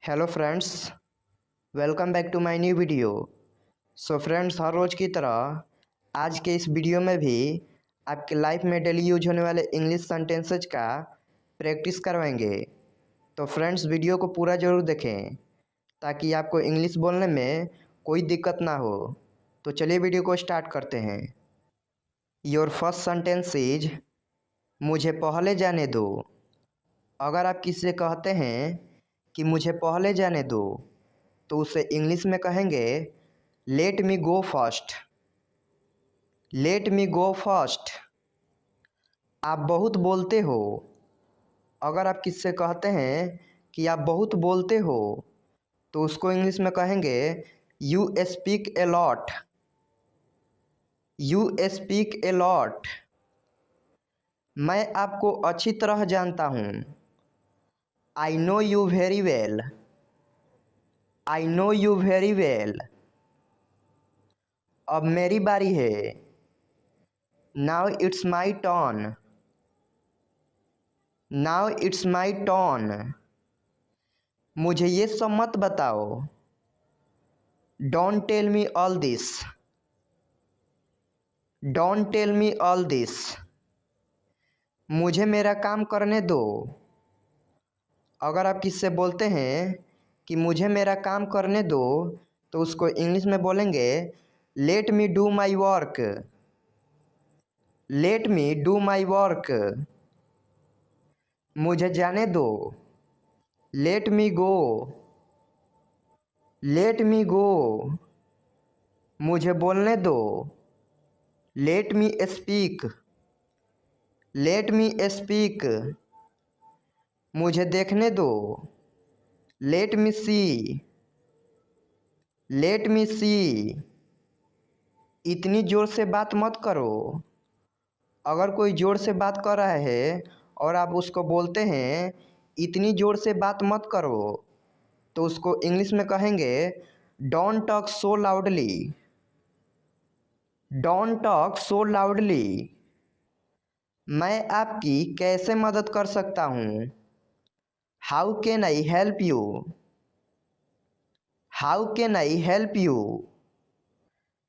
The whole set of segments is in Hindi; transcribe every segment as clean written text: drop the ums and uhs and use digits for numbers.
Hello friends, welcome back to my new video. So friends, हर रोज़ की तरह आज के इस वीडियो में भी आपके लाइफ में डेली यूज होने वाले इंग्लिश सेंटेंसेज का प्रैक्टिस करवाएंगे। तो फ्रेंड्स, वीडियो को पूरा ज़रूर देखें ताकि आपको इंग्लिश बोलने में कोई दिक्कत ना हो। तो चलिए वीडियो को स्टार्ट करते हैं। योर फर्स्ट सेंटेंस इज मुझे पहले जाने दो। अगर आप किसी से कहते हैं कि मुझे पहले जाने दो तो उसे इंग्लिश में कहेंगे लेट मी गो फर्स्ट। लेट मी गो फर्स्ट। आप बहुत बोलते हो। अगर आप किसी से कहते हैं कि आप बहुत बोलते हो तो उसको इंग्लिश में कहेंगे you speak a lot. You speak a lot. मैं आपको अच्छी तरह जानता हूँ। I know you very well. I know you very well. अब मेरी बारी है। Now it's my turn. Now it's my turn. मुझे ये सब मत बताओ। Don't tell me all this. Don't tell me all this. मुझे मेरा काम करने दो। अगर आप किसी से बोलते हैं कि मुझे मेरा काम करने दो तो उसको इंग्लिश में बोलेंगे let me do my work. Let me do my work. मुझे जाने दो। लेट मी गो। लेट मी गो। मुझे बोलने दो। Let me speak. Let me speak. मुझे देखने दो। लेट मी सी। लेट मी सी। इतनी ज़ोर से बात मत करो। अगर कोई ज़ोर से बात कर रहा है और आप उसको बोलते हैं इतनी ज़ोर से बात मत करो तो उसको इंग्लिश में कहेंगे don't talk so loudly. Don't talk so loudly. मैं आपकी कैसे मदद कर सकता हूँ। How can I help you. How can I help you.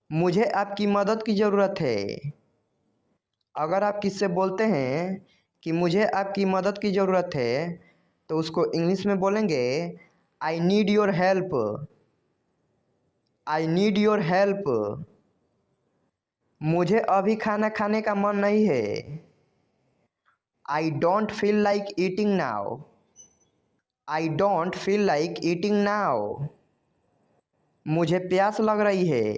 मुझे आपकी मदद की ज़रूरत है। अगर आप किससे बोलते हैं कि मुझे आपकी मदद की ज़रूरत है तो उसको इंग्लिश में बोलेंगे I need your help. I need your help. मुझे अभी खाना खाने का मन नहीं है। आई don't feel like eating now. I don't feel like eating now. मुझे प्यास लग रही है।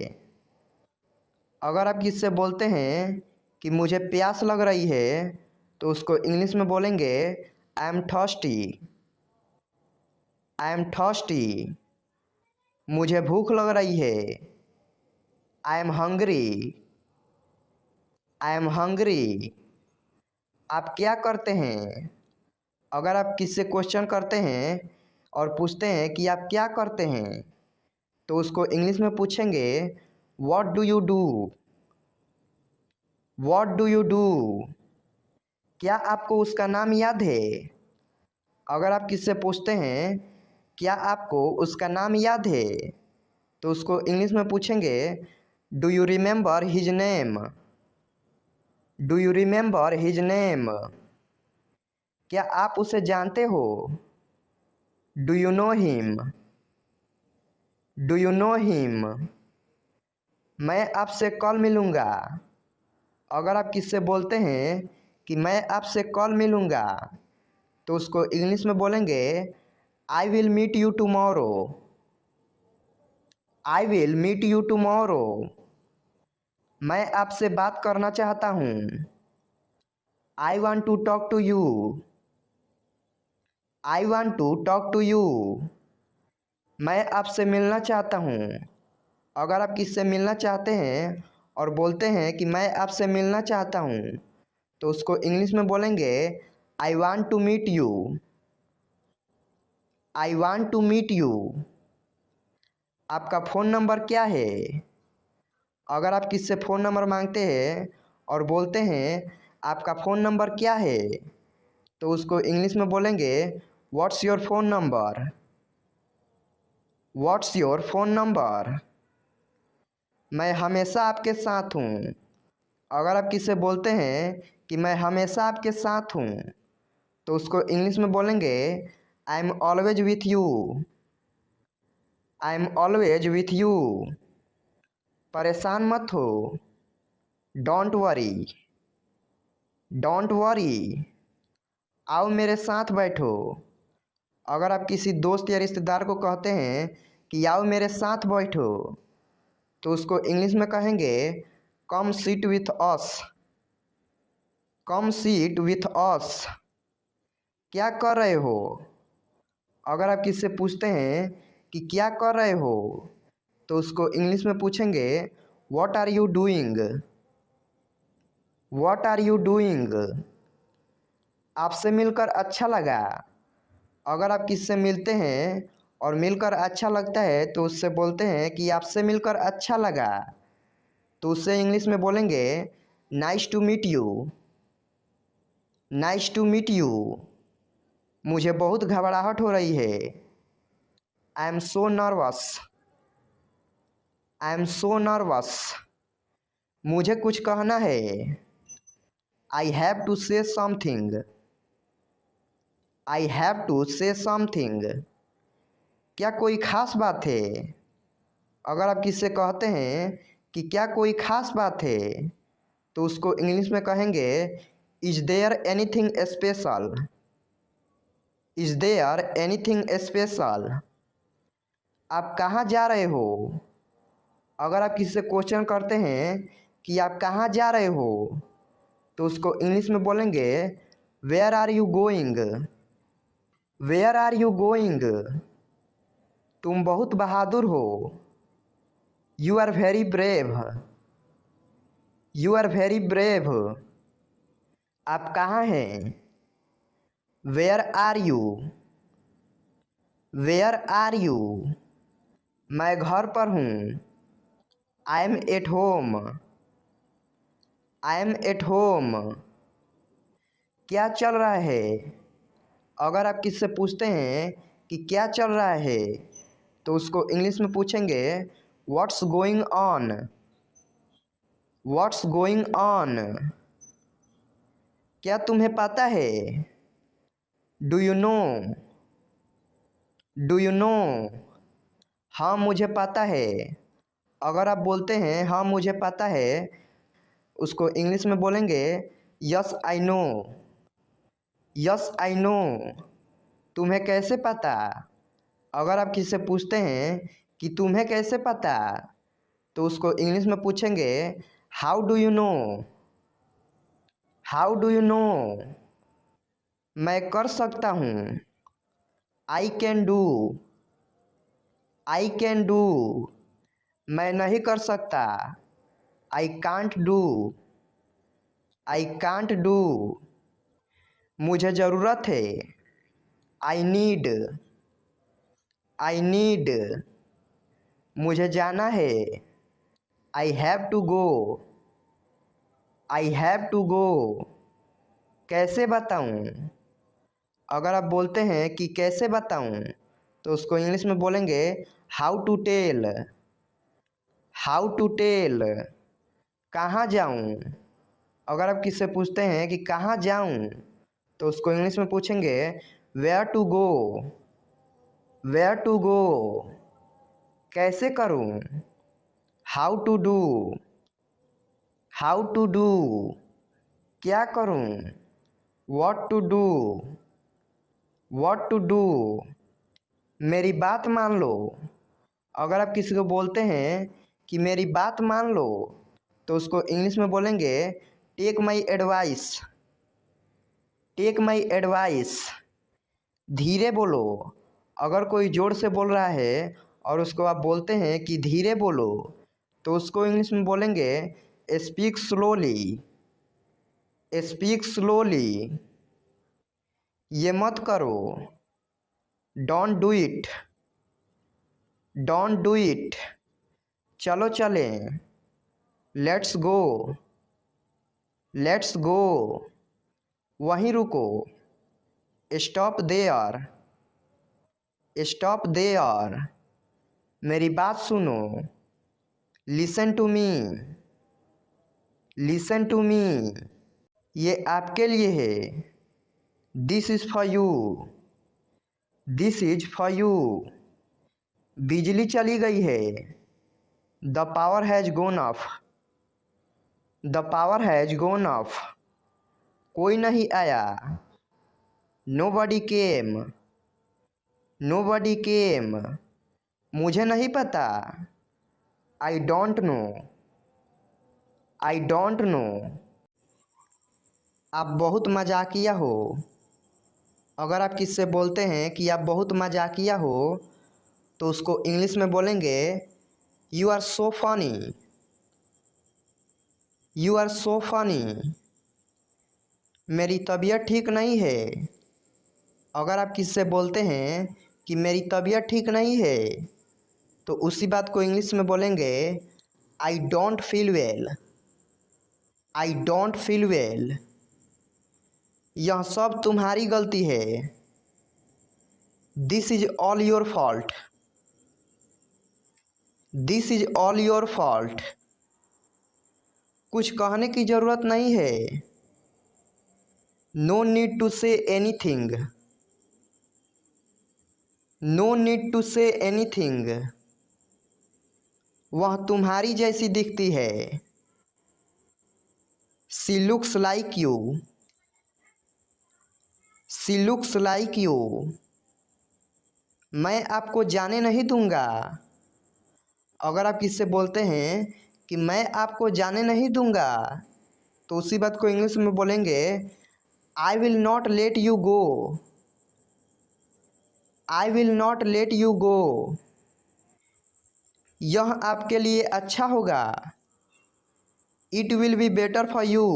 अगर आप किससे बोलते हैं कि मुझे प्यास लग रही है तो उसको इंग्लिश में बोलेंगे I am thirsty. I am thirsty. मुझे भूख लग रही है। I am hungry. I am hungry. आप क्या करते हैं। अगर आप किससे क्वेश्चन करते हैं और पूछते हैं कि आप क्या करते हैं तो उसको इंग्लिश में पूछेंगे what do you do. What do you do. क्या आपको उसका नाम याद है। अगर आप किससे पूछते हैं क्या आपको उसका नाम याद है तो उसको इंग्लिश में पूछेंगे do you remember his name. Do you remember his name. क्या आप उसे जानते हो। Do you know him. Do you know him. मैं आपसे कल मिलूँगा। अगर आप किससे बोलते हैं कि मैं आपसे कल मिलूँगा तो उसको इंग्लिश में बोलेंगे I will meet you tomorrow. I will meet you tomorrow. मैं आपसे बात करना चाहता हूँ। I want to talk to you. I want to talk to you. मैं आपसे मिलना चाहता हूँ। अगर आप किससे मिलना चाहते हैं और बोलते हैं कि मैं आपसे मिलना चाहता हूँ तो उसको इंग्लिश में बोलेंगे I want to meet you. I want to meet you. आपका फ़ोन नंबर क्या है। अगर आप किससे फ़ोन नंबर मांगते हैं और बोलते हैं आपका फ़ोन नंबर क्या है तो उसको इंग्लिश में बोलेंगे what's your phone number. What's your phone number. मैं हमेशा आपके साथ हूँ। अगर आप किसी से बोलते हैं कि मैं हमेशा आपके साथ हूँ, तो उसको इंग्लिश में बोलेंगे I am always with you. I am always with you. परेशान मत हो, डोंट वरी। Don't worry. आओ मेरे साथ बैठो। अगर आप किसी दोस्त या रिश्तेदार को कहते हैं कि आओ मेरे साथ बैठो, तो उसको इंग्लिश में कहेंगे come sit with us. Come sit with us. क्या कर रहे हो। अगर आप किसी से पूछते हैं कि क्या कर रहे हो, तो उसको इंग्लिश में पूछेंगे what are you doing. What are you doing. आपसे मिलकर अच्छा लगा। अगर आप किसी से मिलते हैं और मिलकर अच्छा लगता है, तो उससे बोलते हैं कि आपसे मिलकर अच्छा लगा, तो उससे इंग्लिश में बोलेंगे nice to meet you. Nice to meet you. मुझे बहुत घबराहट हो रही है। I am so nervous. I am so nervous. मुझे कुछ कहना है। I have to say something. I have to say something. क्या कोई ख़ास बात है। अगर आप किसी से कहते हैं कि क्या कोई ख़ास बात है, तो उसको इंग्लिश में कहेंगे is there anything special. Is there anything special. आप कहाँ जा रहे हो। अगर आप किसी से क्वेश्चन करते हैं कि आप कहाँ जा रहे हो, तो उसको इंग्लिश में बोलेंगे where are you going. Where are you going. तुम बहुत बहादुर हो। You are very brave. You are very brave. आप कहाँ हैं। Where are you. Where are you. मैं घर पर हूँ। I am at home. I am at home. क्या चल रहा है। अगर आप किससे पूछते हैं कि क्या चल रहा है, तो उसको इंग्लिश में पूछेंगे what's going on. What's going on. क्या तुम्हें पता है। Do you no. Do you no. हाँ मुझे पता है। अगर आप बोलते हैं हाँ मुझे पता है, उसको इंग्लिश में बोलेंगे yes I know. Yes I know. तुम्हें कैसे पता। अगर आप किसी से पूछते हैं कि तुम्हें कैसे पता, तो उसको इंग्लिश में पूछेंगे how do you know. How do you know. मैं कर सकता हूँ। I can do. I can do. मैं नहीं कर सकता। I can't do. I can't do. मुझे ज़रूरत है। I need. I need. मुझे जाना है। I have to go. I have to go. कैसे बताऊँ। अगर आप बोलते हैं कि कैसे बताऊँ, तो उसको इंग्लिश में बोलेंगे how to tell. How to tell. कहाँ जाऊँ। अगर आप किससे पूछते हैं कि कहाँ जाऊँ, तो उसको इंग्लिश में पूछेंगे where to go. Where to go. कैसे करूँ। How to do. How to do. क्या करूँ। What to do. What to do. मेरी बात मान लो। अगर आप किसी को बोलते हैं कि मेरी बात मान लो, तो उसको इंग्लिश में बोलेंगे take my advice. Take my advice. धीरे बोलो। अगर कोई ज़ोर से बोल रहा है और उसको आप बोलते हैं कि धीरे बोलो, तो उसको इंग्लिश में बोलेंगे स्पीक स्लोली। Speak slowly. ये मत करो। Don't do it. Don't do it. चलो चलें। Let's go. Let's go. वहीं रुको। Stop there. Stop there. मेरी बात सुनो। Listen to me, listen to me. ये आपके लिए है। This is for you, this is for you. बिजली चली गई है। The power has gone off, the power has gone off. कोई नहीं आया। Nobody came, nobody came. मुझे नहीं पता। I don't no, I don't no. आप बहुत मजाकिया हो। अगर आप किससे बोलते हैं कि आप बहुत मजाकिया हो तो उसको इंग्लिश में बोलेंगे you are so funny, you are so funny. मेरी तबीयत ठीक नहीं है। अगर आप किससे बोलते हैं कि मेरी तबीयत ठीक नहीं है तो उसी बात को इंग्लिश में बोलेंगे I don't feel well, I don't feel well. यह सब तुम्हारी गलती है। This is all your fault, this is all your fault. कुछ कहने की ज़रूरत नहीं है। No need to say anything, no need to say anything. वह तुम्हारी जैसी दिखती है। She looks like you, she looks like you. मैं आपको जाने नहीं दूंगा। अगर आप किससे बोलते हैं कि मैं आपको जाने नहीं दूंगा तो उसी बात को इंग्लिश में बोलेंगे I will not let you go, I will not let you go. यह आपके लिए अच्छा होगा। It will be better for you,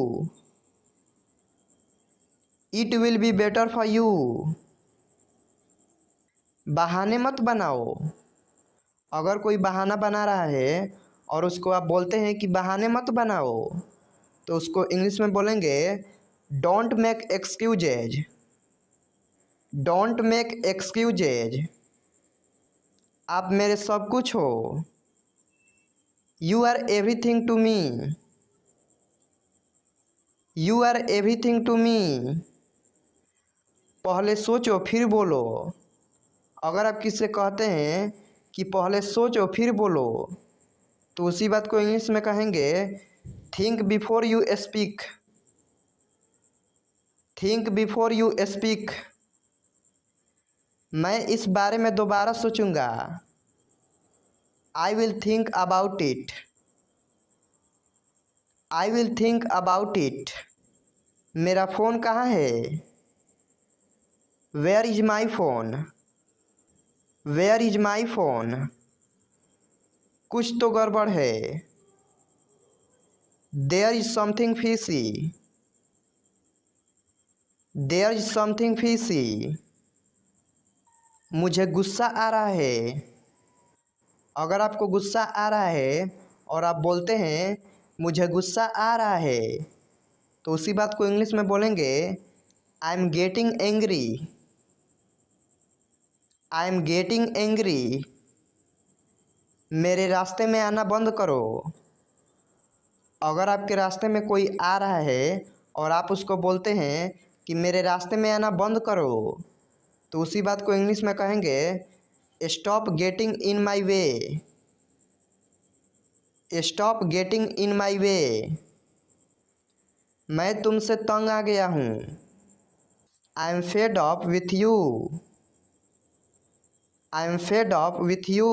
it will be better for you. बहाने मत बनाओ। अगर कोई बहाना बना रहा है और उसको आप बोलते हैं कि बहाने मत बनाओ तो उसको इंग्लिश में बोलेंगे don't make excuses, don't make excuses. आप मेरे सब कुछ हो। You are everything to me, you are everything to me. पहले सोचो फिर बोलो। अगर आप किससे कहते हैं कि पहले सोचो फिर बोलो तो उसी बात को इंग्लिश में कहेंगे think before you speak, think before you speak. मैं इस बारे में दोबारा सोचूंगा। I will think about it, I will think about it. मेरा फ़ोन कहाँ है? Where is my phone, where is my phone. कुछ तो गड़बड़ है। There is something fishy, there is something fishy. मुझे गुस्सा आ रहा है। अगर आपको गुस्सा आ रहा है और आप बोलते हैं मुझे गुस्सा आ रहा है तो उसी बात को इंग्लिश में बोलेंगे I am getting angry, I am getting angry. मेरे रास्ते में आना बंद करो। अगर आपके रास्ते में कोई आ रहा है और आप उसको बोलते हैं कि मेरे रास्ते में आना बंद करो तो उसी बात को इंग्लिश में कहेंगे stop getting in my way, stop getting in my way. मैं तुमसे तंग आ गया हूँ। I am fed up with you, I am fed up with you.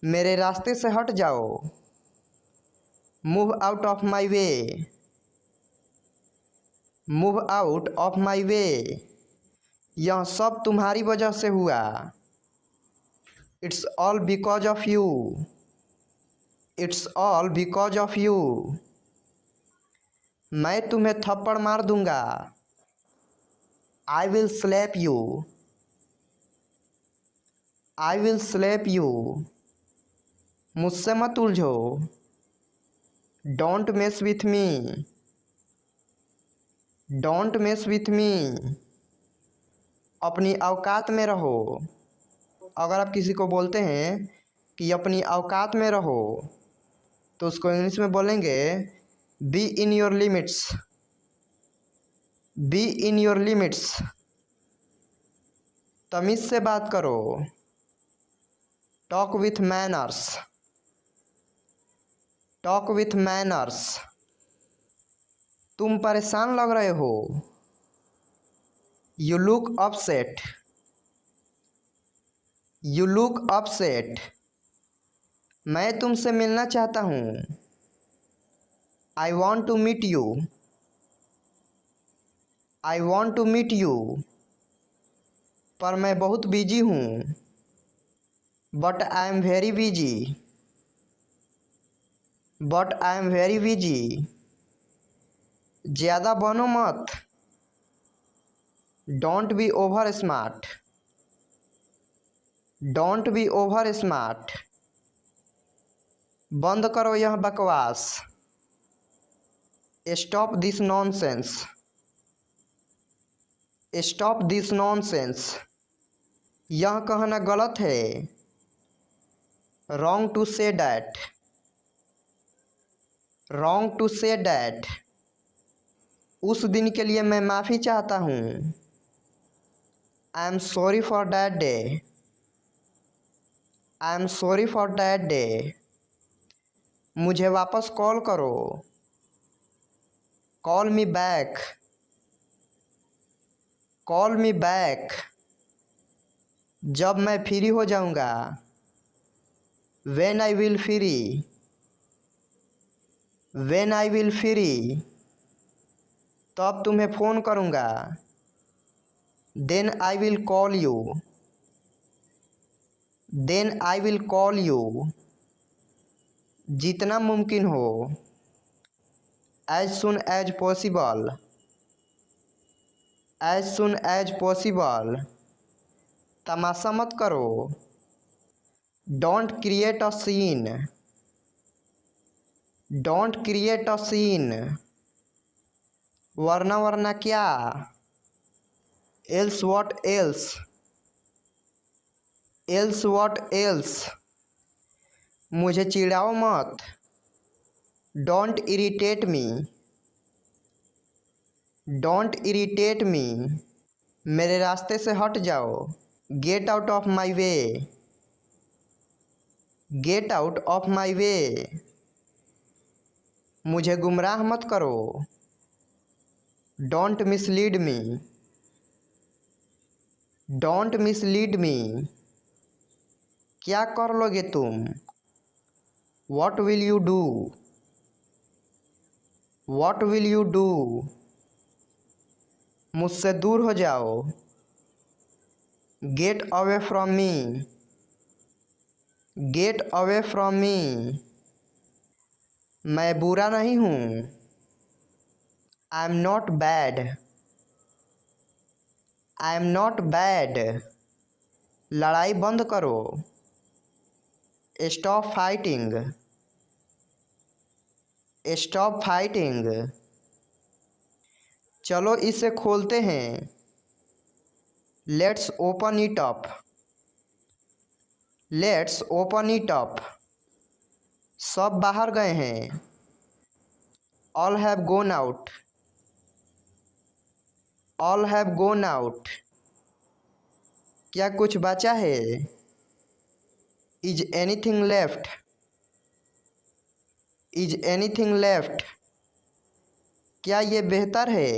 मेरे रास्ते से हट जाओ। Move out of my way, move out of my way. यह सब तुम्हारी वजह से हुआ। It's all because of you, it's all because of you. मैं तुम्हें थप्पड़ मार दूंगा। I will slap you, I will slap you. मुझसे मत उलझो। Don't mess with me, don't mess with me. अपनी औकात में रहो, अगर आप किसी को बोलते हैं कि अपनी औकात में रहो तो उसको इंग्लिश में बोलेंगे be in your limits. Be in your limits. तमीज़ से बात करो। Talk with manners. Talk with manners. तुम परेशान लग रहे हो। You look upset. You look upset. मैं तुमसे मिलना चाहता हूँ। I want to meet you. I want to meet you. पर मैं बहुत बिजी हूँ। But I am very busy. But I am very busy. ज़्यादा बनो मत। Don't be over smart. Don't be over smart. बंद करो यह बकवास। Stop this nonsense. Stop this nonsense. यह कहना गलत है। Wrong to say that. Wrong to say that. उस दिन के लिए मैं माफ़ी चाहता हूँ। I am sorry for that day. I am sorry for that day. मुझे वापस कॉल करो। Call me back. Call me back. जब मैं फ्री हो जाऊंगा। When I will free. When I will free. तब तुम्हें फ़ोन करूंगा। Then I will call you. Then I will call you. जितना मुमकिन हो। As soon as possible. As soon as possible. तमाशा मत करो। Don't create a scene. Don't create a scene. वरना वरना क्या। Else what else. Else what else. मुझे चिढ़ाओ मत। Don't irritate me. Don't irritate me. मेरे रास्ते से हट जाओ। Get out of my way. Get out of my way. मुझे गुमराह मत करो। Don't mislead me. Don't mislead me. क्या कर लोगे तुम। What will you do. What will you do. मुझसे दूर हो जाओ। Get away from me. Get away from me. मैं बुरा नहीं हूँ। I am not bad. I am not bad. लड़ाई बंद करो। Stop fighting. Stop fighting. चलो इसे खोलते हैं। Let's open it up. Let's open it up. सब बाहर गए हैं। All have gone out. All have gone out. क्या कुछ बचा है। Is anything left. Is anything left. क्या ये बेहतर है।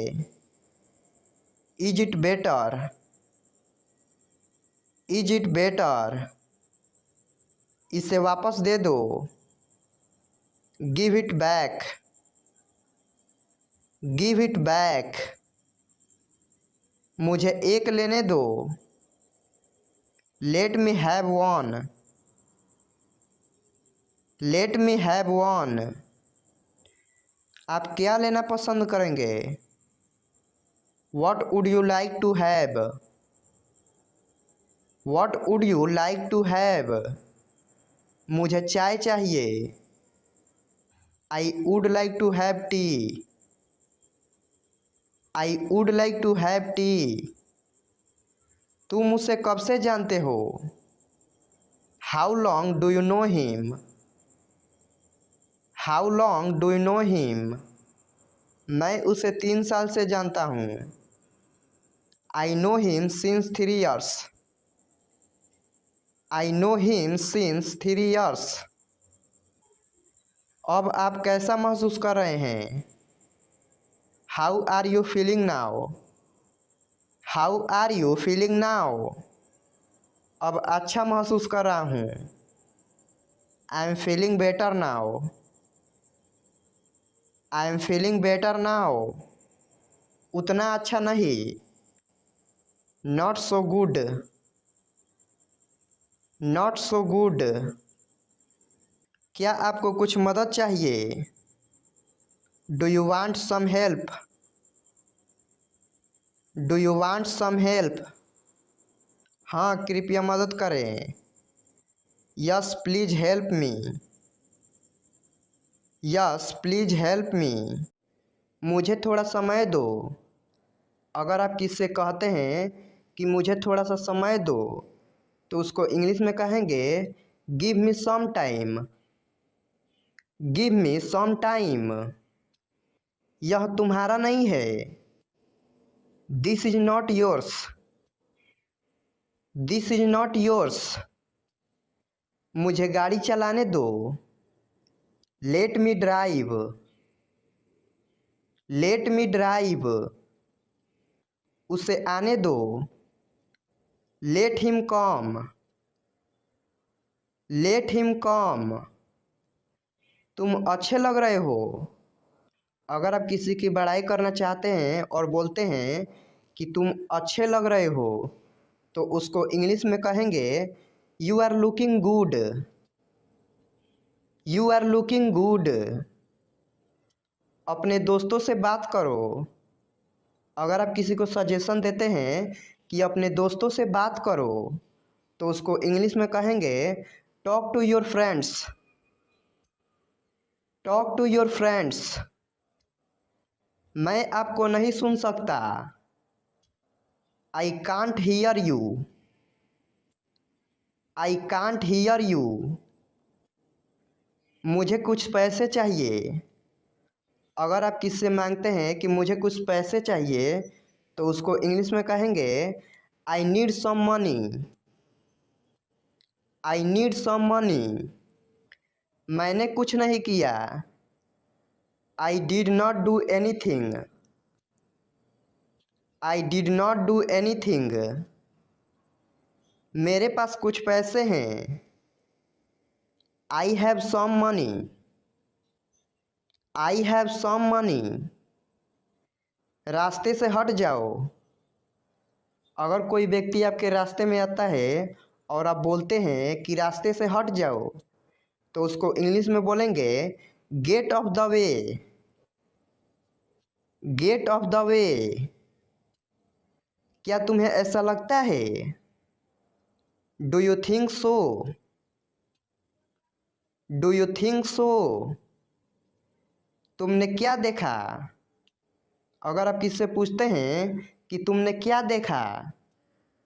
Is it better. Is it better. इसे वापस दे दो। Give it back. Give it back. मुझे एक लेने दो। Let me have one. Let me have one. आप क्या लेना पसंद करेंगे। What would you like to have. What would you like to have. मुझे चाय चाहिए। I would like to have tea. I would like to have tea. तुम उसे कब से जानते हो। How long do you know him? How long do you know him? मैं उसे 3 साल से जानता हूँ। I know him since 3 years। I know him since 3 years। अब आप कैसा महसूस कर रहे हैं? How are you feeling now? How are you feeling now? अब अच्छा महसूस कर रहा हूँ। I am feeling better now. I am feeling better now. उतना अच्छा नहीं। Not so good. Not so good. क्या आपको कुछ मदद चाहिए? Do you want some help? Do you want some help? हाँ, कृपया मदद करें। Yes please help me. Yes please help me. मुझे थोड़ा समय दो। अगर आप किससे कहते हैं कि मुझे थोड़ा सा समय दो, तो उसको इंग्लिश में कहेंगे give me some time. Give me some time. यह तुम्हारा नहीं है। This is not yours. This is not yours. मुझे गाड़ी चलाने दो। Let me drive. Let me drive. उसे आने दो। Let him come. Let him come. तुम अच्छे लग रहे हो। अगर आप किसी की बड़ाई करना चाहते हैं और बोलते हैं कि तुम अच्छे लग रहे हो, तो उसको इंग्लिश में कहेंगे you are looking good. You are looking good. अपने दोस्तों से बात करो। अगर आप किसी को सजेशन देते हैं कि अपने दोस्तों से बात करो, तो उसको इंग्लिश में कहेंगे talk to your friends. Talk to your friends. मैं आपको नहीं सुन सकता। I can't hear you. I can't hear you. मुझे कुछ पैसे चाहिए। अगर आप किससे मांगते हैं कि मुझे कुछ पैसे चाहिए, तो उसको इंग्लिश में कहेंगे I need some money. I need some money. मैंने कुछ नहीं किया। I did not do anything. I did not do anything. मेरे पास कुछ पैसे हैं। I have some money. I have some money. रास्ते से हट जाओ। अगर कोई व्यक्ति आपके रास्ते में आता है और आप बोलते हैं कि रास्ते से हट जाओ, तो उसको इंग्लिश में बोलेंगे get off the way. Get off the way. क्या तुम्हें ऐसा लगता है? Do you think so? Do you think so? तुमने क्या देखा? अगर आप किससे पूछते हैं कि तुमने क्या देखा,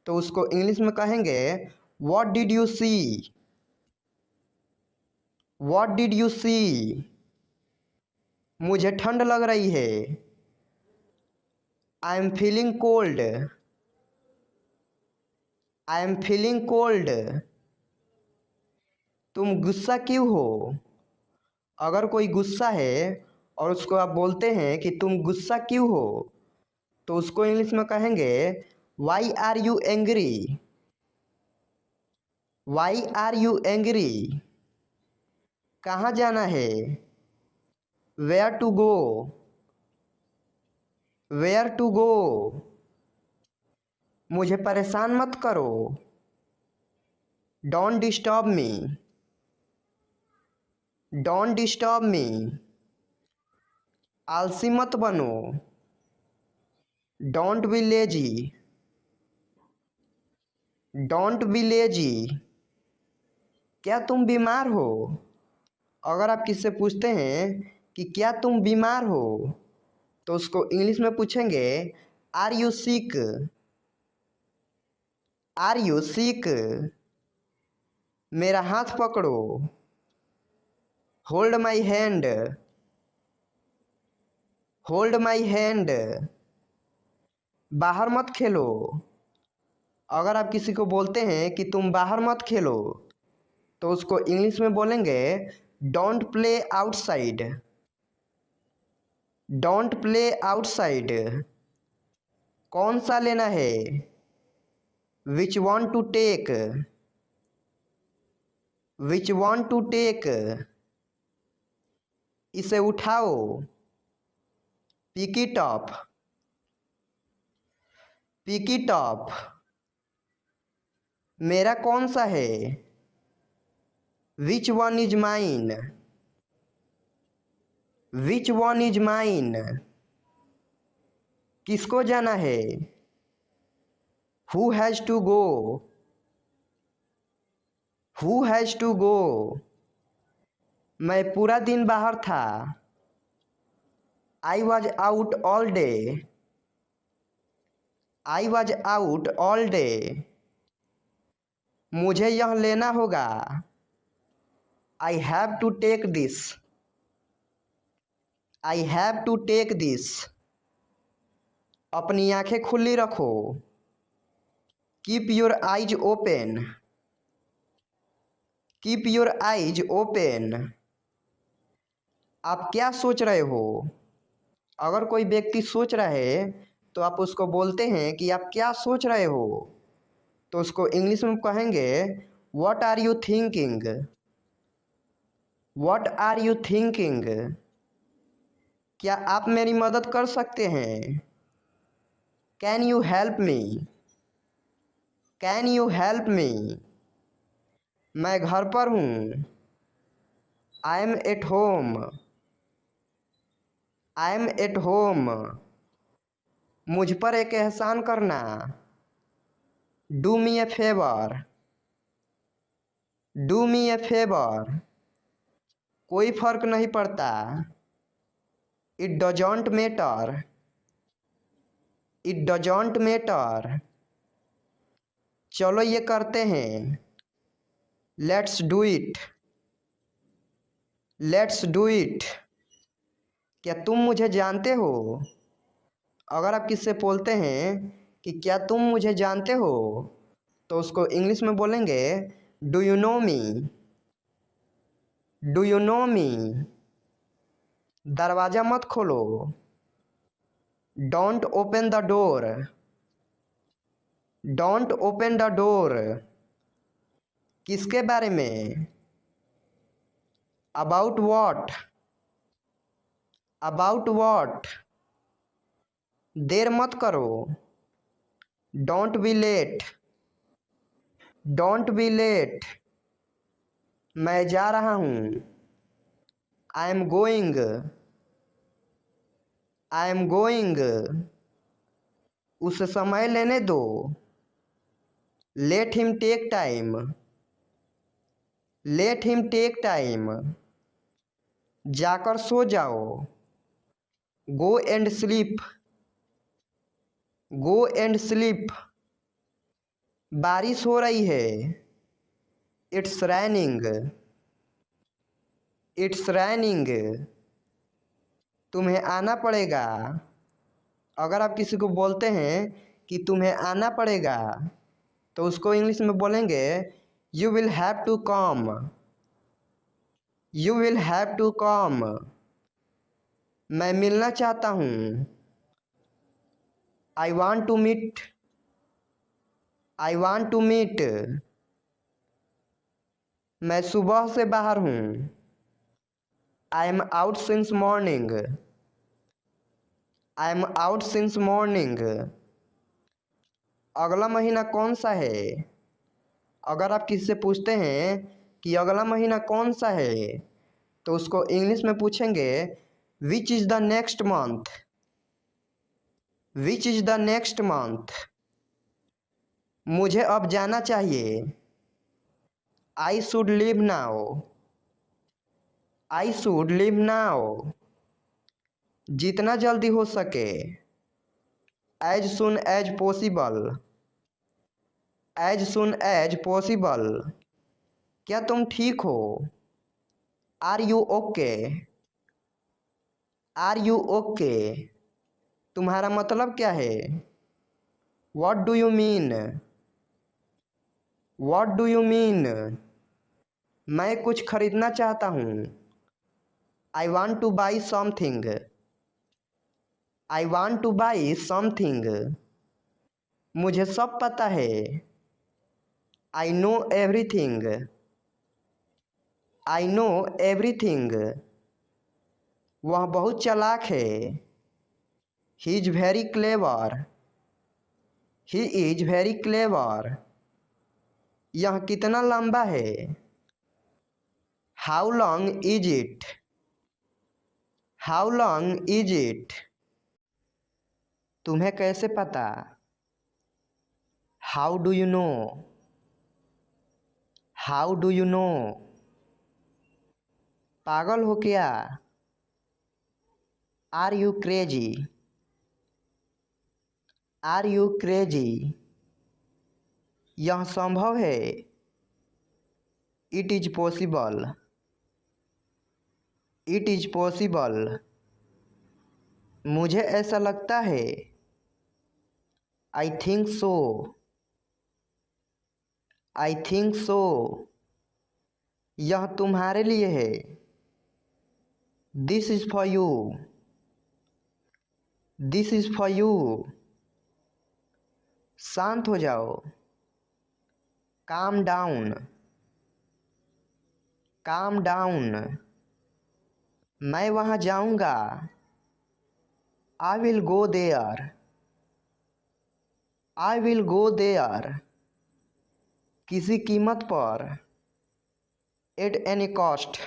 तो उसको इंग्लिश में कहेंगे what did you see? What did you see? मुझे ठंड लग रही है। I am feeling cold. I am feeling cold. तुम गुस्सा क्यों हो? अगर कोई गुस्सा है और उसको आप बोलते हैं कि तुम गुस्सा क्यों हो, तो उसको इंग्लिश में कहेंगे why are you angry? Why are you angry? कहाँ जाना है? Where to go? Where to go? मुझे परेशान मत करो। Don't disturb me. Don't disturb me. आलसी मत बनो। Don't be lazy. Don't be lazy. क्या तुम बीमार हो? अगर आप किससे पूछते हैं कि क्या तुम बीमार हो, तो उसको इंग्लिश में पूछेंगे are you sick? Are you sick? मेरा हाथ पकड़ो। Hold my hand. Hold my hand. बाहर मत खेलो। अगर आप किसी को बोलते हैं कि तुम बाहर मत खेलो तो उसको इंग्लिश में बोलेंगे don't play outside. Don't play outside. कौन सा लेना है? Which one to take. Which one to take. इसे उठाओ। Pick it up. Pick it up. मेरा कौन सा है? Which one is mine. Which one is mine. किसको जाना है? Who has to go. Who has to go. मैं पूरा दिन बाहर था। I was out all day. I was out all day. मुझे यह लेना होगा। I have to take this. I have to take this. अपनी आंखें खुली रखो। Keep your eyes open. Keep your eyes open. आप क्या सोच रहे हो? अगर कोई व्यक्ति सोच रहा है तो आप उसको बोलते हैं कि आप क्या सोच रहे हो, तो उसको इंग्लिश में कहेंगे what are you thinking. What are you thinking. क्या आप मेरी मदद कर सकते हैं? Can you help me. Can you help me. मैं घर पर हूँ। I am at home. I am at home. मुझ पर एक एहसान करना। Do me a favour. Do me a favour. कोई फर्क नहीं पड़ता। It doesn't matter. It doesn't matter. चलो ये करते हैं। Let's do it. Let's do it. क्या तुम मुझे जानते हो? अगर आप किससे बोलते हैं कि क्या तुम मुझे जानते हो, तो उसको इंग्लिश में बोलेंगे do you know me. Do you know me. दरवाज़ा मत खोलो। Don't open the door. Don't open the door. किसके बारे में? About what. About what. देर मत करो। Don't be late. Don't be late. मैं जा रहा हूँ। I am going. I am going. उसे समय लेने दो। Let him take time. Let him take time. जाकर सो जाओ। Go and sleep. Go and sleep. बारिश हो रही है। It's raining. It's raining. तुम्हें आना पड़ेगा। अगर आप किसी को बोलते हैं कि तुम्हें आना पड़ेगा, तो उसको इंग्लिश में बोलेंगे you will have to come. You will have to come. मैं मिलना चाहता हूँ। I want to meet. I want to meet. मैं सुबह से बाहर हूँ। I am out since morning. I am out since morning. अगला महीना कौन सा है? अगर आप किसी से पूछते हैं कि अगला महीना कौन सा है, तो उसको इंग्लिश में पूछेंगे which is the next month. Which is the next month. मुझे अब जाना चाहिए। I should leave now. I should leave now. जितना जल्दी हो सके। As soon as possible. As soon as possible. क्या तुम ठीक हो? Are you okay? Are you okay तुम्हारा मतलब क्या है? What do you mean? What do you mean? मैं कुछ खरीदना चाहता हूँ। I want to buy something. I want to buy something मुझे सब पता है। I know everything. I know everything वह बहुत चालाक है। He is very clever. He is very clever यह कितना लंबा है? How long is it? How long is it तुम्हें कैसे पता? How do you know? How do you know पागल हो क्या? Are you crazy? Are you crazy यह संभव है। It is possible. It is possible मुझे ऐसा लगता है। I think so. I think so यह तुम्हारे लिए है। This is for you. This is for you शांत हो जाओ। Calm down. काम डाउन मैं वहाँ जाऊँगा। I will go there. I will go there किसी कीमत पर। At any cost.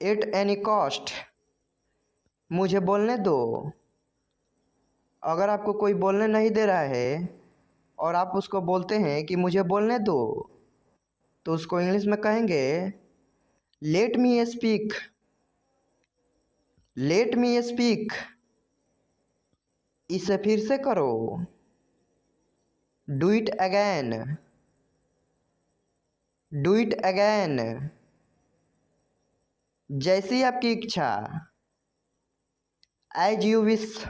At any cost मुझे बोलने दो। अगर आपको कोई बोलने नहीं दे रहा है और आप उसको बोलते हैं कि मुझे बोलने दो, तो उसको इंग्लिश में कहेंगे let me speak. Let me speak इसे फिर से करो। Do it again. Do it again जैसी आपकी इच्छा। As you wish.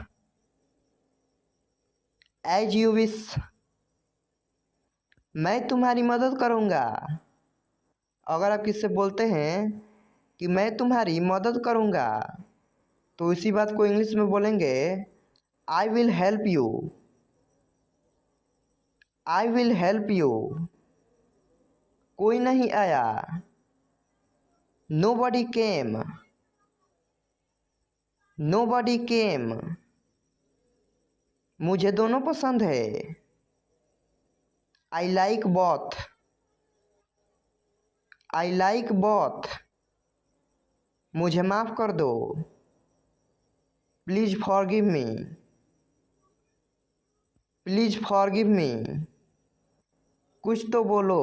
As you wish मैं तुम्हारी मदद करूँगा। अगर आप किससे बोलते हैं कि मैं तुम्हारी मदद करूँगा, तो इसी बात को इंग्लिश में बोलेंगे I will help you. I will help you कोई नहीं आया। Nobody came. नोबडी केम मुझे दोनों पसंद है। I like both. I like both मुझे माफ़ कर दो। Please forgive me. Please forgive me कुछ तो बोलो।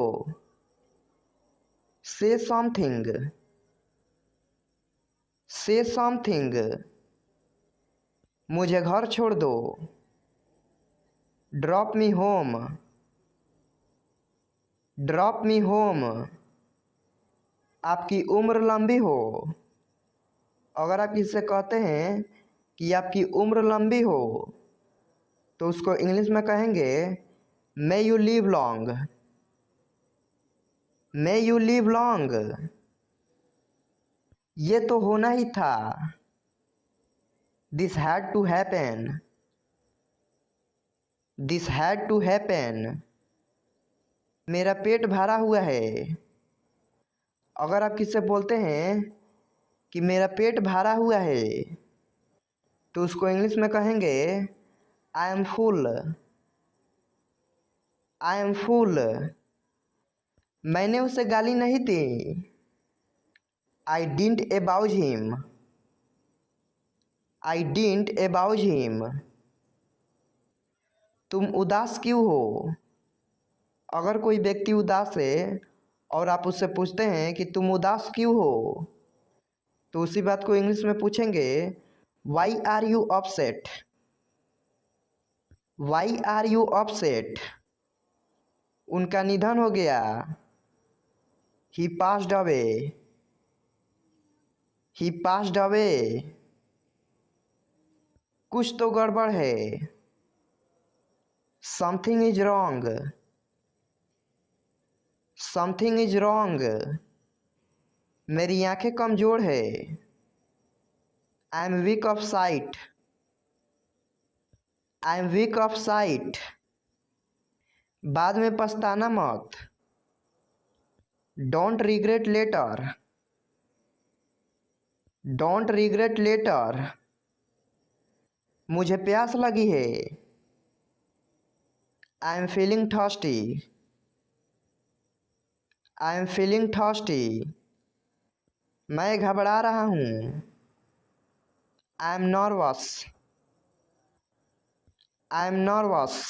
से समथिंग। से समथिंग मुझे घर छोड़ दो। Drop me home. Drop me home आपकी उम्र लंबी हो। अगर आप इससे कहते हैं कि आपकी उम्र लंबी हो, तो उसको इंग्लिश में कहेंगे may you live long. May you live long ये तो होना ही था। This had to happen. This had to happen मेरा पेट भरा हुआ है। अगर आप किससे बोलते हैं कि मेरा पेट भरा हुआ है, तो उसको इंग्लिश में कहेंगे I am full. I am full मैंने उसे गाली नहीं दी। I didn't abuse him. I didn't abuse him तुम उदास क्यों हो? अगर कोई व्यक्ति उदास है और आप उससे पूछते हैं कि तुम उदास क्यों हो, तो उसी बात को इंग्लिश में पूछेंगे why are you upset. Why are you upset उनका निधन हो गया। He passed away, he passed away. कुछ तो गड़बड़ है। Something is wrong, something is wrong. मेरी आंखें कमजोर है। I am weak of sight, I am weak of sight. बाद में पछताना मत। Don't regret later, don't regret later. मुझे प्यास लगी है। I am feeling thirsty, I am feeling thirsty. मैं घबरा रहा हूँ। I am nervous, I am nervous.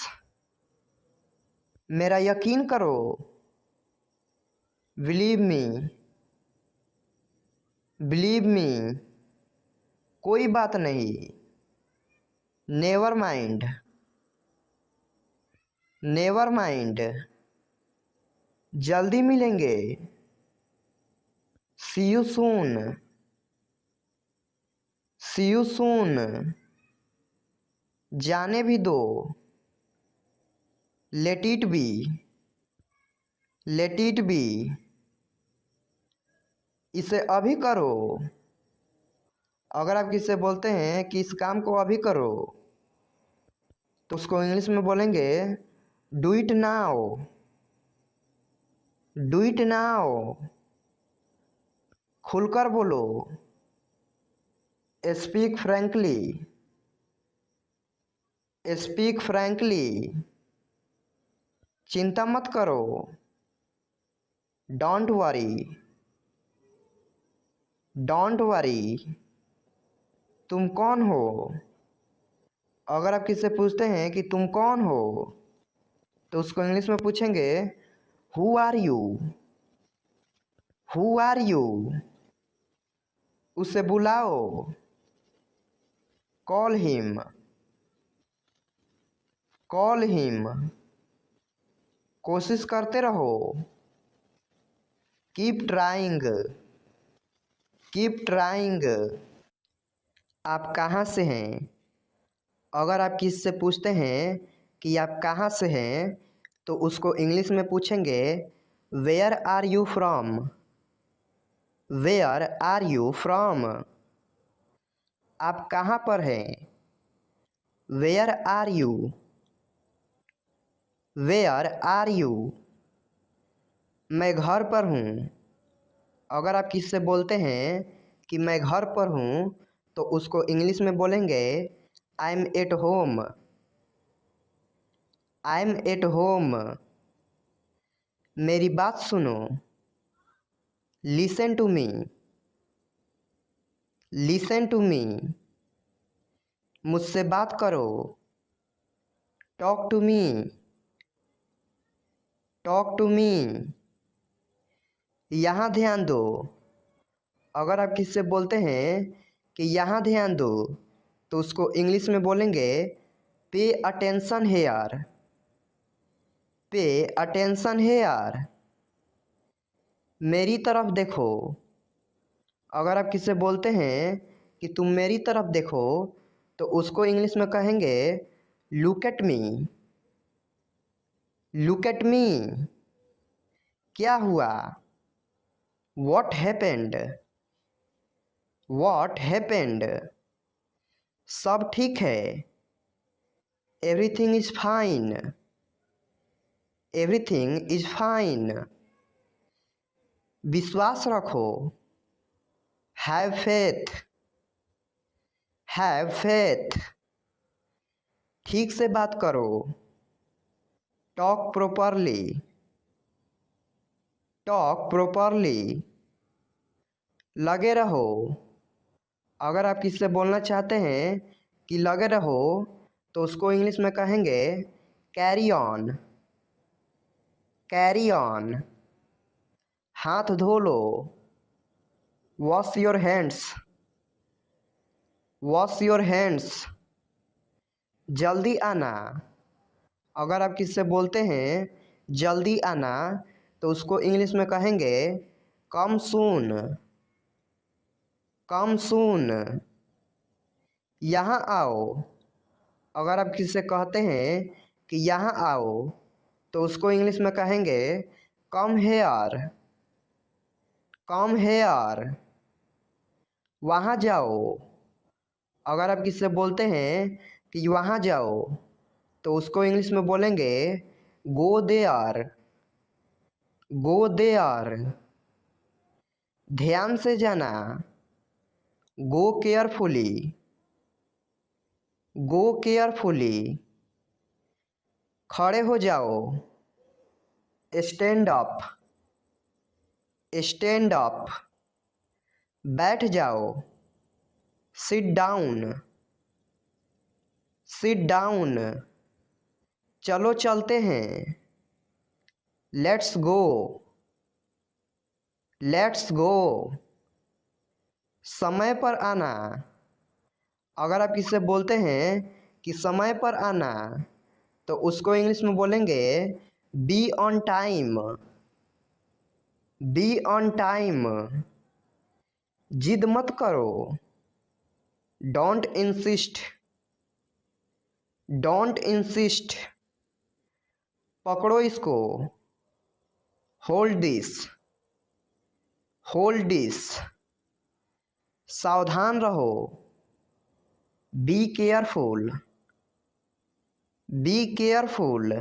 मेरा यकीन करो। Believe me, believe me. कोई बात नहीं। Never mind, never mind. जल्दी मिलेंगे। See you soon, see you soon. जाने भी दो। Let it be, let it be. इसे अभी करो। अगर आप किससे बोलते हैं कि इस काम को अभी करो, तो उसको इंग्लिश में बोलेंगे do it now, do it now. खुलकर बोलो। Speak frankly, speak frankly. चिंता मत करो। Don't worry, don't worry. तुम कौन हो? अगर आप किससे पूछते हैं कि तुम कौन हो, तो उसको इंग्लिश में पूछेंगे who are you, who are you. उसे बुलाओ। Call him, call him. कोशिश करते रहो। Keep trying, keep trying. आप कहाँ से हैं? अगर आप किससे पूछते हैं कि आप कहाँ से हैं, तो उसको इंग्लिश में पूछेंगे where are you from, where are you from. आप कहाँ पर हैं? Where are you, where are you. मैं घर पर हूँ। अगर आप किससे बोलते हैं कि मैं घर पर हूँ, तो उसको इंग्लिश में बोलेंगे I am at home, I am at home. मेरी बात सुनो। Listen to me, listen to me. मुझसे बात करो। Talk to me, talk to me. यहाँ ध्यान दो। अगर आप किससे बोलते हैं कि यहाँ ध्यान दो, तो उसको इंग्लिश में बोलेंगे pay attention here, pay attention here. मेरी तरफ देखो। अगर आप किससे बोलते हैं कि तुम मेरी तरफ देखो, तो उसको इंग्लिश में कहेंगे look at me, look at me. क्या हुआ? What happened, what happened. सब ठीक है। Everything is fine, everything is fine. विश्वास रखो। Have faith, have faith. ठीक से बात करो। Talk properly, talk properly. लगे रहो। अगर आप किससे बोलना चाहते हैं कि लगे रहो, तो उसको इंग्लिश में कहेंगे कैरी ऑन, कैरी ऑन। हाथ धो लो। Wash your hands, wash your hands. जल्दी आना। अगर आप किससे बोलते हैं जल्दी आना, तो उसको इंग्लिश में कहेंगे कम सून, कम सून। यहाँ आओ। अगर आप किसी से कहते हैं कि यहाँ आओ तो उसको इंग्लिश में कहेंगे कम हेयर, कम हेयर। वहाँ जाओ। अगर आप किसी से बोलते हैं कि वहाँ जाओ तो उसको इंग्लिश में बोलेंगे गो देयर, गो देयर। ध्यान से जाना, गो केयरफुली, गो केयरफुली। खड़े हो जाओ, स्टैंड अप, स्टैंड अप। बैठ जाओ, सिट डाउन, सिट डाउन। चलो चलते हैं, लेट्स गो, लेट्स गो। समय पर आना। अगर आप किसी से बोलते हैं कि समय पर आना तो उसको इंग्लिश में बोलेंगे be on time, be on time. जिद मत करो, डोंट इंसिस्ट, डोंट इंसिस्ट। पकड़ो इसको, होल्ड दिस, होल्ड दिस। सावधान रहो, बी केयरफुल, बी केयरफुल।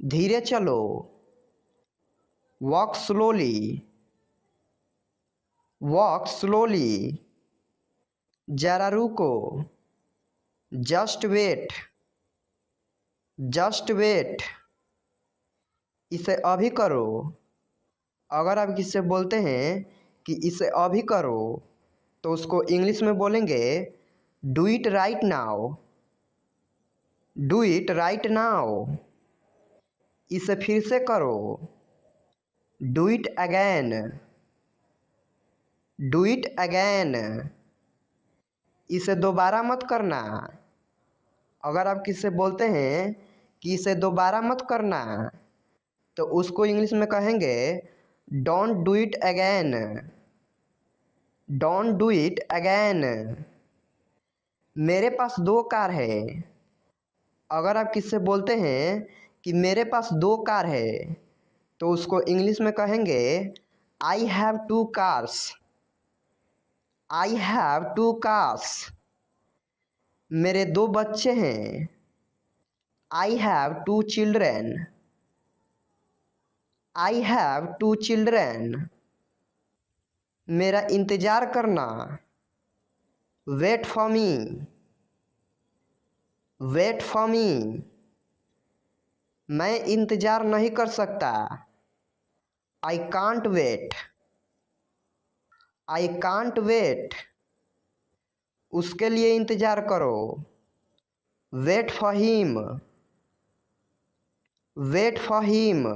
धीरे चलो, वॉक स्लोली, वॉक स्लोली। जरा रुको, जस्ट वेट, जस्ट वेट। इसे अभी करो। अगर आप किसी से बोलते हैं कि इसे अभी करो तो उसको इंग्लिश में बोलेंगे do it right now, do it right now. इसे फिर से करो, do it again, do it again. इसे दोबारा मत करना। अगर आप किसी से बोलते हैं कि इसे दोबारा मत करना तो उसको इंग्लिश में कहेंगे don't do it again, don't do it again. मेरे पास 2 कार है। अगर आप किसी से बोलते हैं कि मेरे पास 2 कार है तो उसको इंग्लिश में कहेंगे I have 2 cars, I have 2 cars. मेरे 2 बच्चे हैं। I have 2 children, I have 2 children. मेरा इंतज़ार करना, wait for me, wait for me. मैं इंतज़ार नहीं कर सकता, I can't wait, I can't wait. उसके लिए इंतज़ार करो, wait for him, wait for him.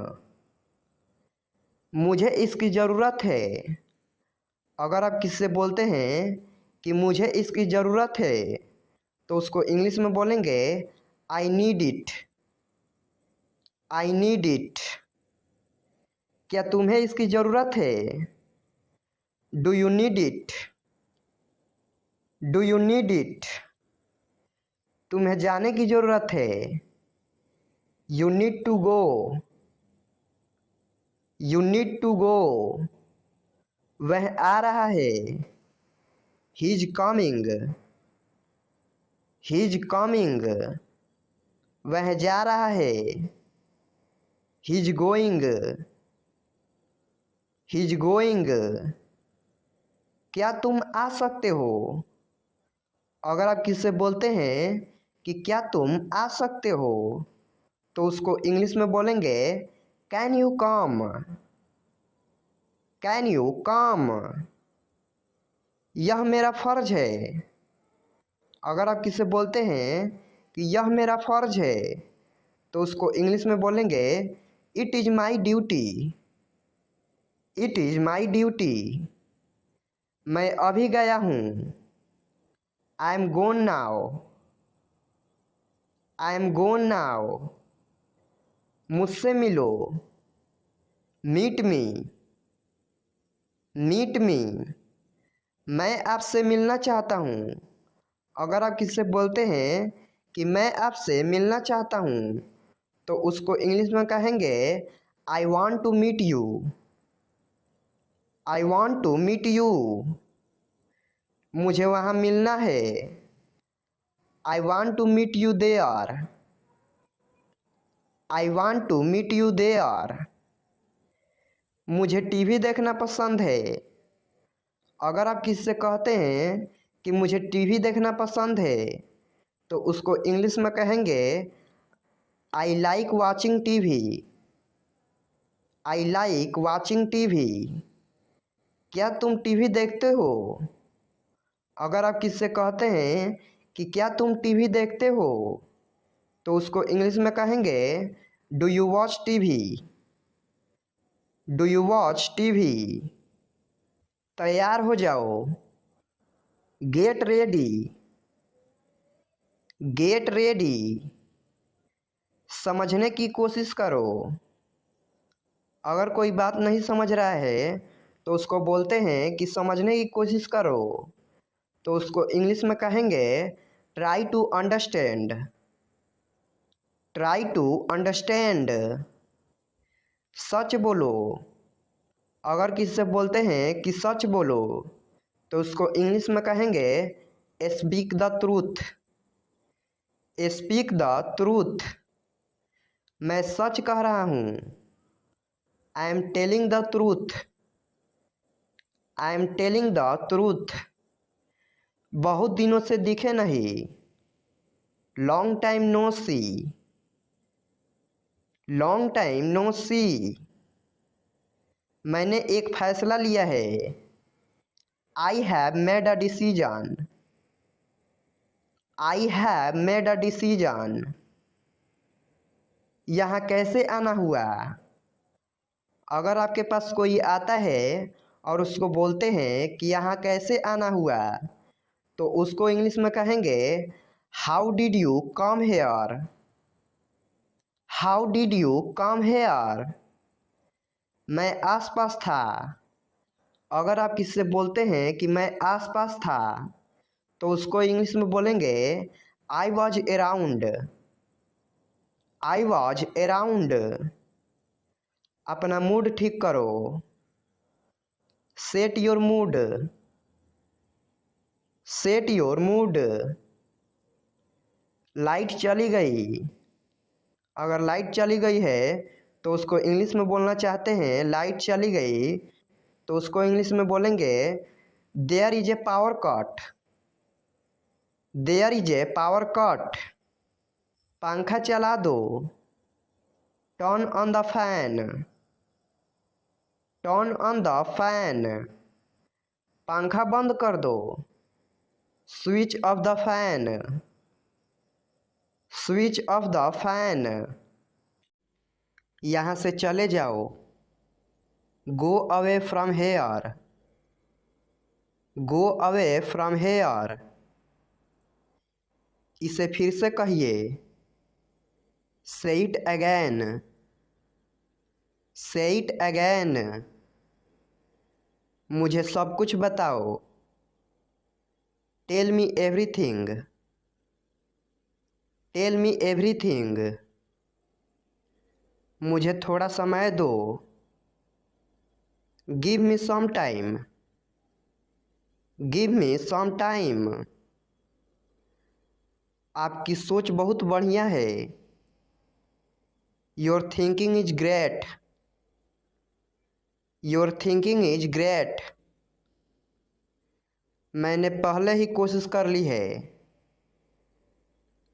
मुझे इसकी ज़रूरत है। अगर आप किसी से बोलते हैं कि मुझे इसकी ज़रूरत है तो उसको इंग्लिश में बोलेंगे I need it, I need it. क्या तुम्हें इसकी ज़रूरत है? Do you need it, do you need it. तुम्हें जाने की ज़रूरत है, you need to go, you need to go. वह आ रहा है, he is coming, he is coming. वह जा रहा है, he is going, he is going. क्या तुम आ सकते हो? अगर आप किसी से बोलते हैं कि क्या तुम आ सकते हो तो उसको इंग्लिश में बोलेंगे can you come, can you come. यह मेरा फ़र्ज है। अगर आप किसी से बोलते हैं कि यह मेरा फ़र्ज है तो उसको इंग्लिश में बोलेंगे it is my duty, it is my duty. मैं अभी गया हूँ, I M gone now, I M gone now. मुझसे मिलो, मीट मी, मीट मी, मैं आपसे मिलना चाहता हूँ। अगर आप किसी से बोलते हैं कि मैं आपसे मिलना चाहता हूँ तो उसको इंग्लिश में कहेंगे I want to meet you. I want to meet you, मुझे वहाँ मिलना है। I want to meet you there. I want to meet you there, मुझे टीवी देखना पसंद है। अगर आप किसी से कहते हैं कि मुझे टीवी देखना पसंद है तो उसको इंग्लिश में कहेंगे I like watching TV. I like watching TV, क्या तुम टीवी देखते हो? अगर आप किसी से कहते हैं कि क्या तुम टीवी देखते हो तो उसको इंग्लिश में कहेंगे do you watch TV. Do you watch TV, तैयार हो जाओ। Get ready. गेट रेडी, समझने की कोशिश करो। अगर कोई बात नहीं समझ रहा है तो उसको बोलते हैं कि समझने की कोशिश करो, तो उसको इंग्लिश में कहेंगे try to understand. Try to understand, सच बोलो। अगर किसी से बोलते हैं कि सच बोलो तो उसको इंग्लिश में कहेंगे speak the truth. Speak the truth, मैं सच कह रहा हूँ। I am telling the truth. I am telling the truth, बहुत दिनों से दिखे नहीं। लॉन्ग टाइम नो सी। लॉन्ग टाइम नो सी, मैंने एक फैसला लिया है। I have made a decision. I have made a decision, यहाँ कैसे आना हुआ? अगर आपके पास कोई आता है और उसको बोलते हैं कि यहाँ कैसे आना हुआ तो उसको इंग्लिश में कहेंगे how did you come here. How did you come here, मैं आसपास था। अगर आप किसी से बोलते हैं कि मैं आसपास था तो उसको इंग्लिश में बोलेंगे I was around. I was around, अपना मूड ठीक करो। Set your mood. Set your mood, light चली गई। अगर लाइट चली गई है तो उसको इंग्लिश में बोलना चाहते हैं लाइट चली गई तो उसको इंग्लिश में बोलेंगे there is a power cut. There is a power cut, पंखा चला दो। Turn on the fan. Turn on the fan, पंखा बंद कर दो। Switch off the fan. Switch off the fan, यहाँ से चले जाओ। Go away from here. Go away from here, इसे फिर से कहिए। Say it again. Say it again, मुझे सब कुछ बताओ। Tell me everything. Tell me everything, मुझे थोड़ा समय दो। Give me some time. Give me some time, आपकी सोच बहुत बढ़िया है। Your thinking is great. Your thinking is great, मैंने पहले ही कोशिश कर ली है।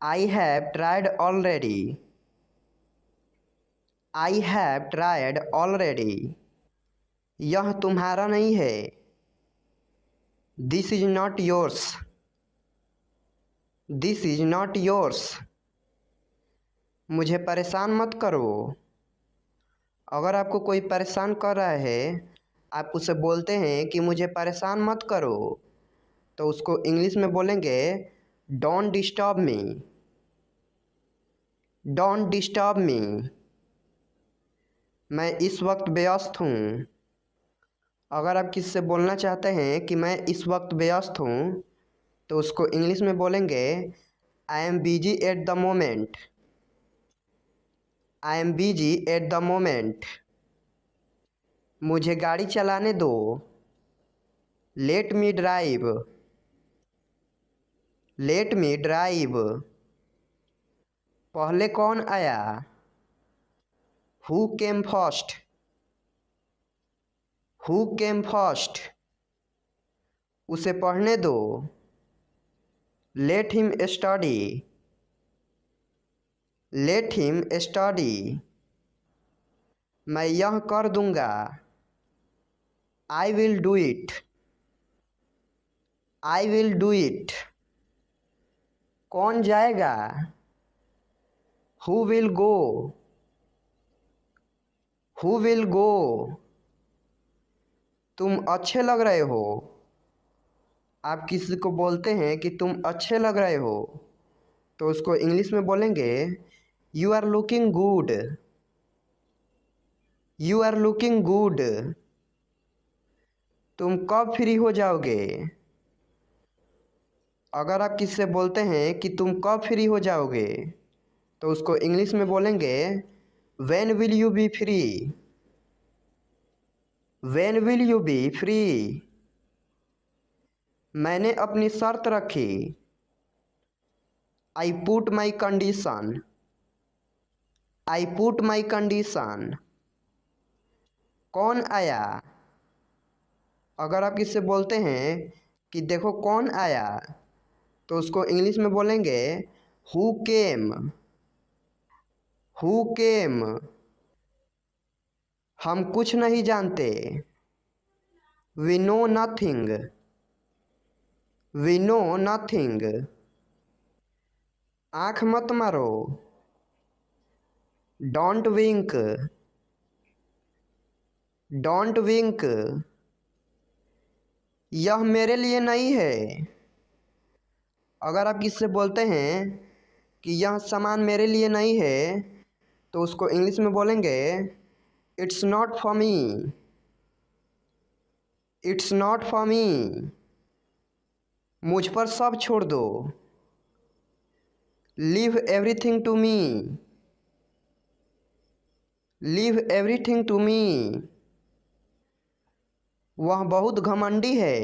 I have tried already. I have tried already, यह तुम्हारा नहीं है। This is not yours. This is not yours, मुझे परेशान मत करो। अगर आपको कोई परेशान कर रहा है आप उसे बोलते हैं कि मुझे परेशान मत करो तो उसको इंग्लिश में बोलेंगे don't disturb me. Don't disturb मी, मैं इस वक्त व्यस्त हूँ। अगर आप किससे बोलना चाहते हैं कि मैं इस वक्त व्यस्त हूँ, तो उसको इंग्लिश में बोलेंगे I am busy at the moment. I am busy at the moment. मुझे गाड़ी चलाने दो। Let me drive. Let me drive. पहले कौन आया? Who came first. Who came first. उसे पढ़ने दो। Let him study. Let him study. मैं यह कर दूंगा। I will do it. I will do it. कौन जाएगा? Who will go. Who will go. तुम अच्छे लग रहे हो। आप किसी को बोलते हैं कि तुम अच्छे लग रहे हो, तो उसको इंग्लिश में बोलेंगे you are looking good. You are looking good. तुम कब फ्री हो जाओगे? अगर आप किससे बोलते हैं कि तुम कब फ्री हो जाओगे, तो उसको इंग्लिश में बोलेंगे when will you B free. When will you B free. मैंने अपनी शर्त रखी। I put my condition. I put my condition. कौन आया? अगर आप किससे बोलते हैं कि देखो कौन आया, तो उसको इंग्लिश में बोलेंगे हु केम। Who came. हम कुछ नहीं जानते। We know nothing. We know nothing. आँख मत मारो। Don't wink. Don't wink. यह मेरे लिए नहीं है। अगर आप किससे बोलते हैं कि यह सामान मेरे लिए नहीं है, तो उसको इंग्लिश में बोलेंगे it's not for me. It's not for me. मुझ पर सब छोड़ दो। Leave everything to me. Leave everything to me. वह बहुत घमंडी है।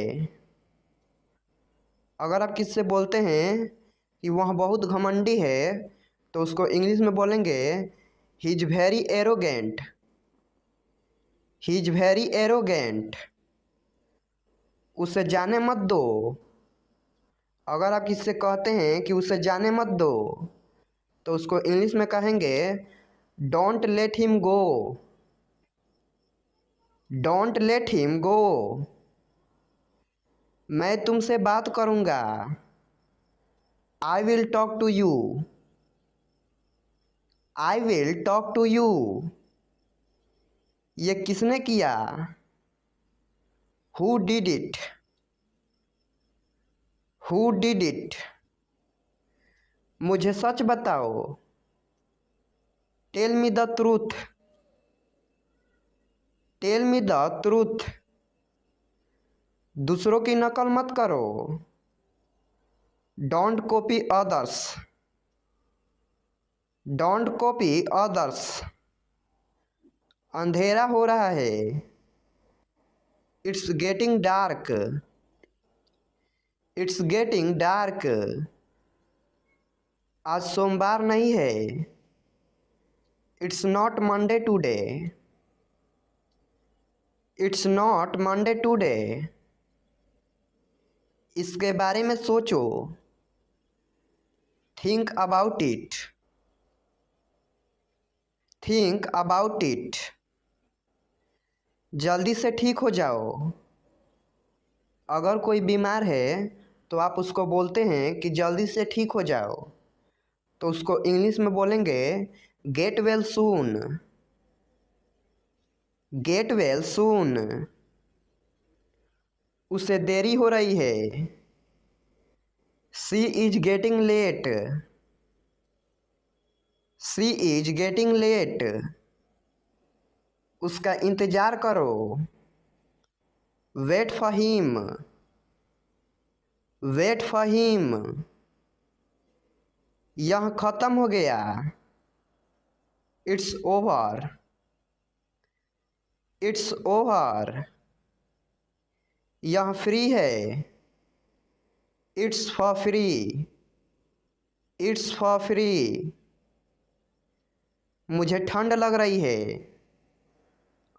अगर आप किससे बोलते हैं कि वह बहुत घमंडी है, तो उसको इंग्लिश में बोलेंगे ही is very arrogant. He is very arrogant. उसे जाने मत दो। अगर आप किससे कहते हैं कि उसे जाने मत दो, तो उसको इंग्लिश में कहेंगे don't let him go. Don't let him go. मैं तुमसे बात करूँगा। I will talk to you. I will talk to you. ये किसने किया? Who did it. Who did it. मुझे सच बताओ। Tell me the truth. Tell me the truth. दूसरों की नकल मत करो। Don't copy others. Don't copy others. अंधेरा हो रहा है। It's getting dark. It's getting dark. आज सोमवार नहीं है। It's not Monday today. It's not Monday today. इसके बारे में सोचो। Think about it. Think about it. जल्दी से ठीक हो जाओ। अगर कोई बीमार है, तो आप उसको बोलते हैं कि जल्दी से ठीक हो जाओ, तो उसको इंग्लिश में बोलेंगे get well soon. Get well soon. उसे देरी हो रही है। She is getting late. She is getting late. उसका इंतज़ार करो। Wait for him, wait for him. यह खत्म हो गया, इट्स ओवर, इट्स ओवर। यह फ्री है, it's for free, it's for free. मुझे ठंड लग रही है।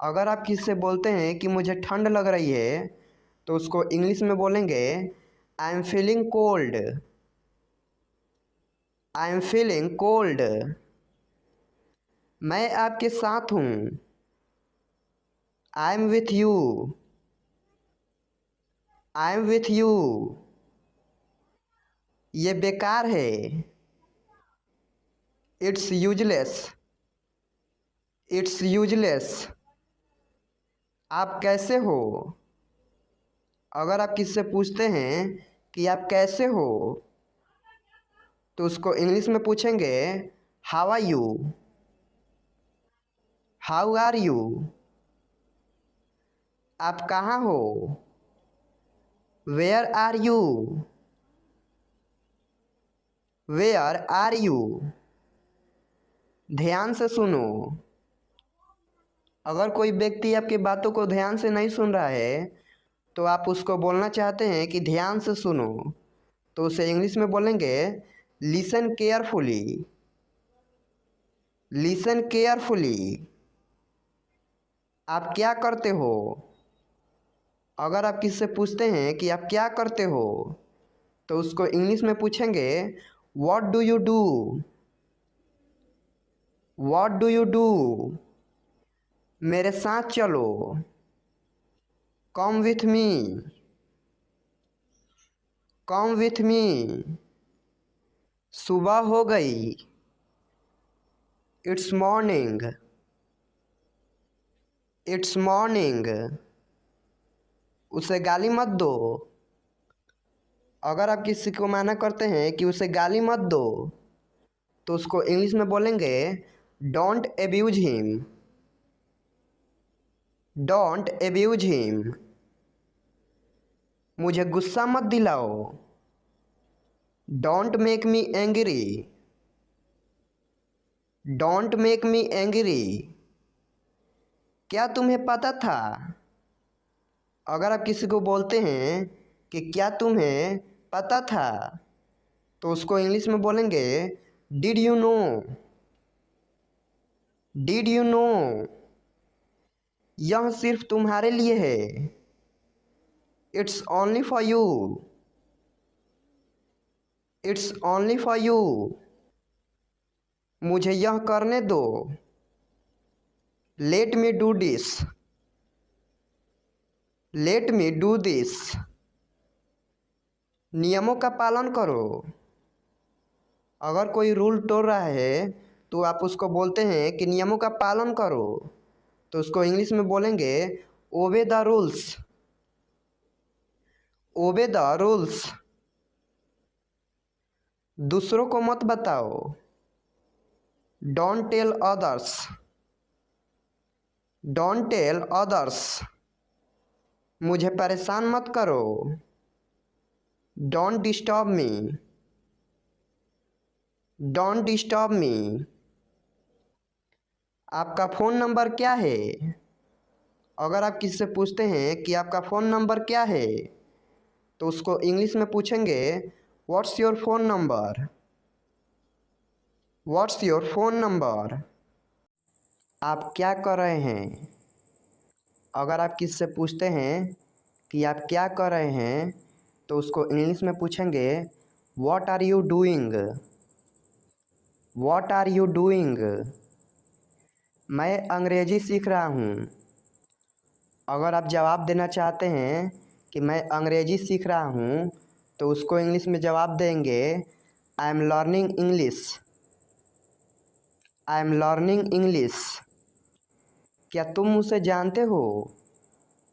अगर आप किसी से बोलते हैं कि मुझे ठंड लग रही है तो उसको इंग्लिश में बोलेंगे I am feeling cold, I am feeling cold. मैं आपके साथ हूँ, I am with you, I am with you. ये बेकार है, इट्स यूजलेस, इट्स यूजलेस। आप कैसे हो? अगर आप किसी से पूछते हैं कि आप कैसे हो तो उसको इंग्लिश में पूछेंगे how are you, how are you. आप कहाँ हो? Where are you, where are you. ध्यान से सुनो। अगर कोई व्यक्ति आपकी बातों को ध्यान से नहीं सुन रहा है तो आप उसको बोलना चाहते हैं कि ध्यान से सुनो, तो उसे इंग्लिश में बोलेंगे लिसन केयरफुली, लिसन केयरफुली। आप क्या करते हो? अगर आप किसी से पूछते हैं कि आप क्या करते हो तो उसको इंग्लिश में पूछेंगे what do you do, what do you do. मेरे साथ चलो, कम विथ मी, कम विथ मी। सुबह हो गई, इट्स मॉर्निंग, इट्स मॉर्निंग। उसे गाली मत दो। अगर आप किसी को मना करते हैं कि उसे गाली मत दो तो उसको इंग्लिश में बोलेंगे don't abuse him, don't abuse him. मुझे गुस्सा मत दिलाओ, don't make me angry, don't make me angry. क्या तुम्हें पता था? अगर आप किसी को बोलते हैं कि क्या तुम्हें पता था तो उसको इंग्लिश में बोलेंगे did you know, did you no. यह सिर्फ तुम्हारे लिए है, it's only for you, it's only for you. मुझे यह करने दो, let me do this, let me do this. नियमों का पालन करो। अगर कोई रूल तोड़ रहा है तो आप उसको बोलते हैं कि नियमों का पालन करो, तो उसको इंग्लिश में बोलेंगे obey the rules, obey the rules. दूसरों को मत बताओ, don't tell others, don't tell others. मुझे परेशान मत करो, don't disturb me, don't disturb me. आपका फ़ोन नंबर क्या है? अगर आप किसी से पूछते हैं कि आपका फ़ोन नंबर क्या है तो उसको इंग्लिश में पूछेंगे what's your phone number, what's your phone number. आप क्या कर रहे हैं? अगर आप किसी से पूछते हैं कि आप क्या कर रहे हैं तो उसको इंग्लिश में पूछेंगे what are you doing, what are you doing. मैं अंग्रेज़ी सीख रहा हूँ। अगर आप जवाब देना चाहते हैं कि मैं अंग्रेज़ी सीख रहा हूँ तो उसको इंग्लिश में जवाब देंगे I am learning English, I am learning English. क्या तुम उसे जानते हो?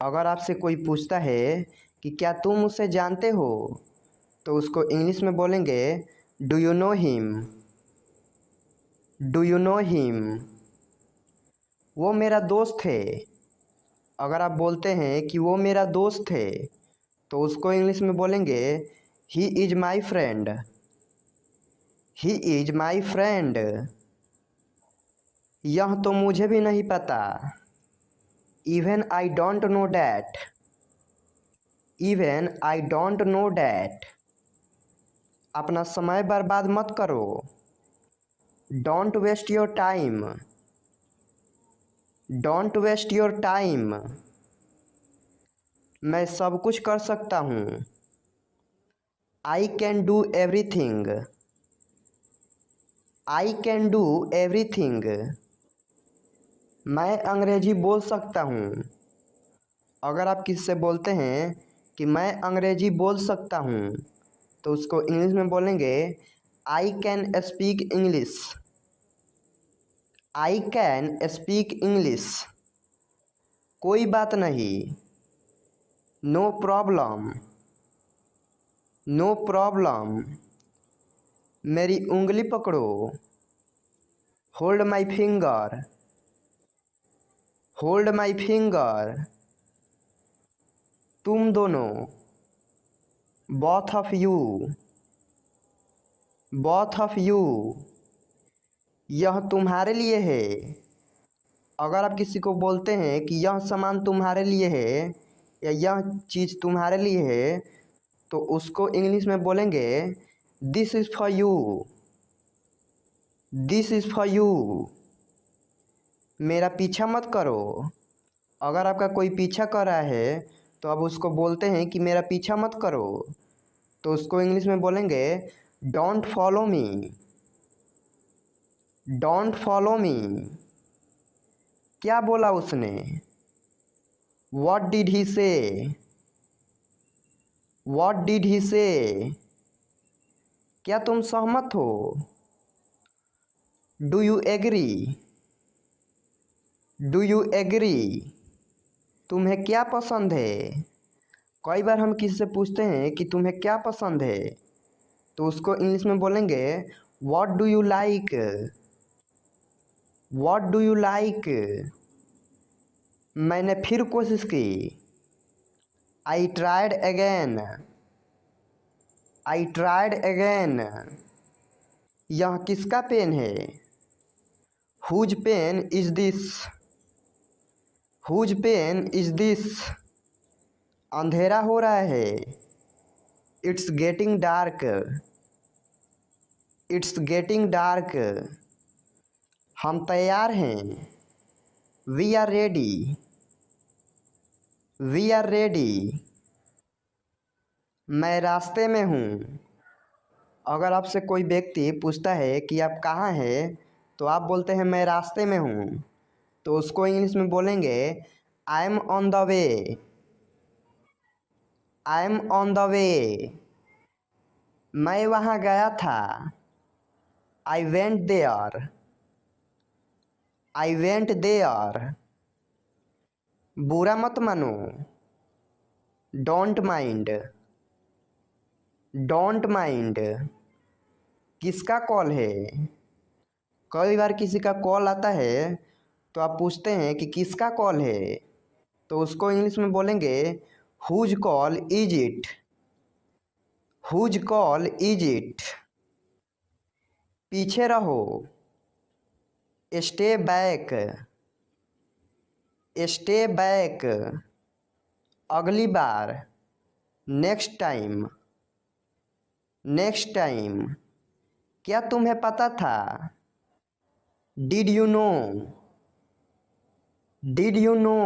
अगर आपसे कोई पूछता है कि क्या तुम उसे जानते हो तो उसको इंग्लिश में बोलेंगे do you know him, do you know him. वो मेरा दोस्त है। अगर आप बोलते हैं कि वो मेरा दोस्त है तो उसको इंग्लिश में बोलेंगे he is my friend. He is my friend. यह तो मुझे भी नहीं पता। Even I don't know that. Even I don't know that. अपना समय बर्बाद मत करो। Don't waste your time. Don't waste your time. मैं सब कुछ कर सकता हूँ। I can do everything. I can do everything. मैं अंग्रेजी बोल सकता हूँ। अगर आप किसी से बोलते हैं कि मैं अंग्रेजी बोल सकता हूँ तो उसको इंग्लिश में बोलेंगे I can speak English. I can speak English. कोई बात नहीं। No problem. No problem. मेरी उंगली पकड़ो। Hold my finger. Hold my finger. तुम दोनों। Both of you. Both of you. यह तुम्हारे लिए है। अगर आप किसी को बोलते हैं कि यह सामान तुम्हारे लिए है या यह चीज़ तुम्हारे लिए है तो उसको इंग्लिश में बोलेंगे this is for you. This is for you. मेरा पीछा मत करो। अगर आपका कोई पीछा कर रहा है तो आप उसको बोलते हैं कि मेरा पीछा मत करो तो उसको इंग्लिश में बोलेंगे don't follow me. Don't follow me. क्या बोला उसने? व्हाट डिड ही से? व्हाट डिड ही से? क्या तुम सहमत हो? Do you agree? Do you agree? तुम्हें क्या पसंद है? कई बार हम किसी से पूछते हैं कि तुम्हें क्या पसंद है तो उसको इंग्लिश में बोलेंगे what do you like? What do you like? मैंने फिर कोशिश की। I tried again. I tried again. यह किसका पेन है? Whose pen is this? Whose pen is this? अंधेरा हो रहा है। It's getting dark. It's getting dark. हम तैयार हैं। We are ready. We are ready. मैं रास्ते में हूँ। अगर आपसे कोई व्यक्ति पूछता है कि आप कहाँ हैं तो आप बोलते हैं मैं रास्ते में हूँ तो उसको इंग्लिश में बोलेंगे I am on the way. I am on the way. मैं वहाँ गया था। I went there. I went there. बुरा मत मानो। Don't mind. Don't mind. किसका कॉल है? कई बार किसी का कॉल आता है तो आप पूछते हैं कि किसका कॉल है तो उसको इंग्लिश में बोलेंगे whose call is it? Whose call is it? पीछे रहो। Stay back. Stay back. अगली बार। Next time. Next time. क्या तुम्हें पता था? Did you know? Did you know?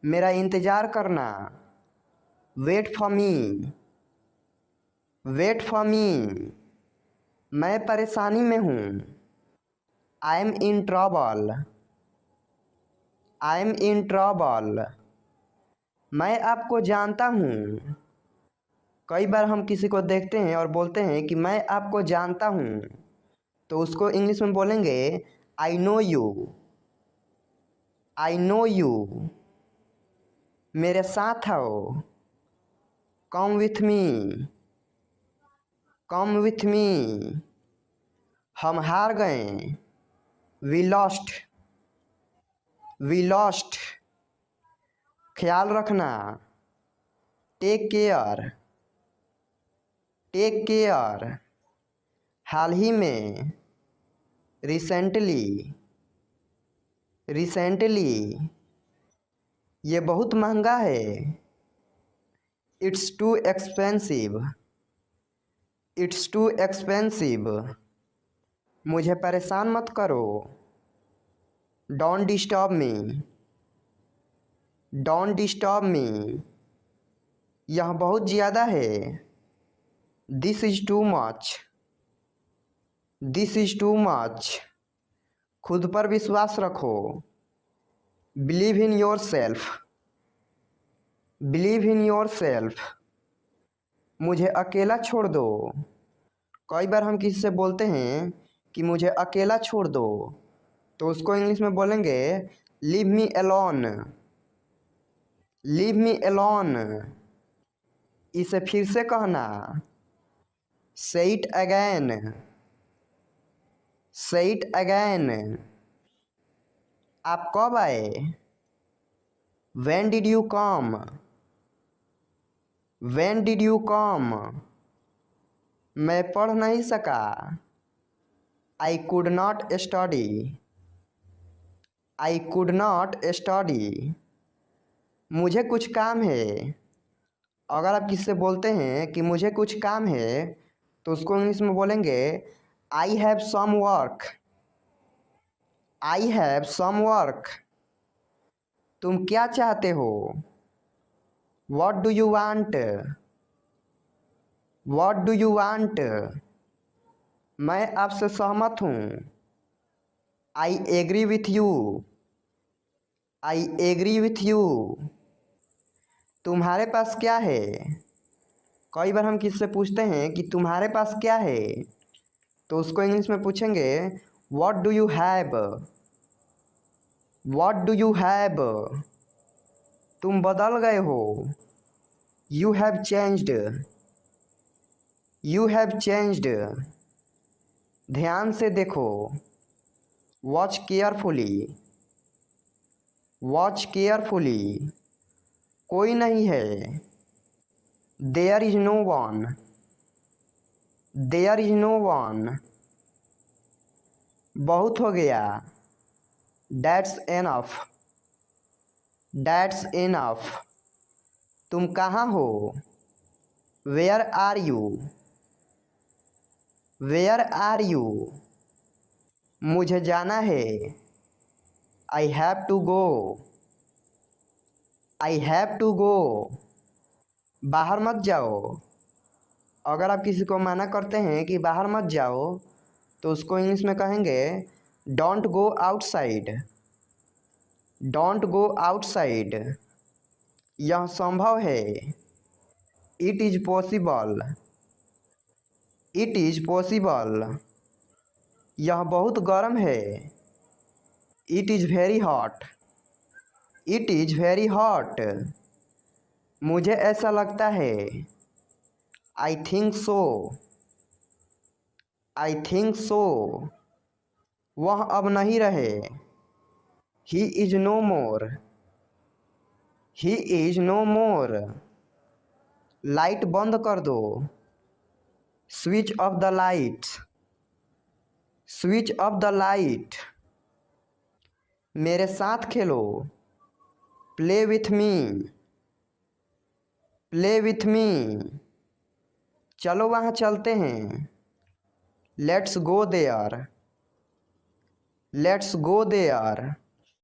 मेरा इंतज़ार करना। Wait for me. Wait for me. मैं परेशानी में हूँ। I am in trouble. I am in trouble. मैं आपको जानता हूँ। कई बार हम किसी को देखते हैं और बोलते हैं कि मैं आपको जानता हूँ तो उसको इंग्लिश में बोलेंगे I know you. I know you. मेरे साथ आओ। Come with me. Come with me. हम हार गए। We lost. We lost. ख्याल रखना, टेक केयर, टेक केयर। हाल ही में, रिसेंटली, रिसेंटली। ये बहुत महंगा है, it's too expensive, it's too expensive. मुझे परेशान मत करो, don't disturb me, don't disturb me. यह बहुत ज़्यादा है, this is too much, this is too much. खुद पर विश्वास रखो, believe in your self, believe in your self. मुझे अकेला छोड़ दो। कई बार हम किसी से बोलते हैं कि मुझे अकेला छोड़ दो, तो उसको इंग्लिश में बोलेंगे leave me alone, leave me alone. इसे फिर से कहना, say it again, say it again. आप कब आए, when did you come, when did you come. मैं पढ़ नहीं सका, I could not study, I could not study. मुझे कुछ काम है। अगर आप किससे बोलते हैं कि मुझे कुछ काम है, तो उसको इंग्लिश में बोलेंगे I have some work, I have some work. तुम क्या चाहते हो, what do you want, what do you want. मैं आपसे सहमत हूँ, I agree with you, I agree with you. तुम्हारे पास क्या है। कई बार हम किससे पूछते हैं कि तुम्हारे पास क्या है, तो उसको इंग्लिश में पूछेंगे what do you have, what do you have. तुम बदल गए हो, you have changed, you have changed. ध्यान से देखो, वॉच केयरफुली, वॉच केयरफुली। कोई नहीं है, there is no one, there is no one. बहुत हो गया, दैट्स एनफ, दैट्स एनफ। तुम कहाँ हो, where are you, where are you. मुझे जाना है, I have to go, I have to go. बाहर मत जाओ। अगर आप किसी को मना करते हैं कि बाहर मत जाओ, तो उसको इंग्लिश में कहेंगे don't go outside, don't go outside. यह संभव है, it is possible, it is possible. यह बहुत गर्म है, it is very hot, it is very hot. मुझे ऐसा लगता है, I think so, I think so. वह अब नहीं रहे, he is no more, he is no more. Light बंद कर दो, switch off the light, switch off the light. मेरे साथ खेलो, play with me, play with me. चलो वहाँ चलते हैं, let's go there, let's go there.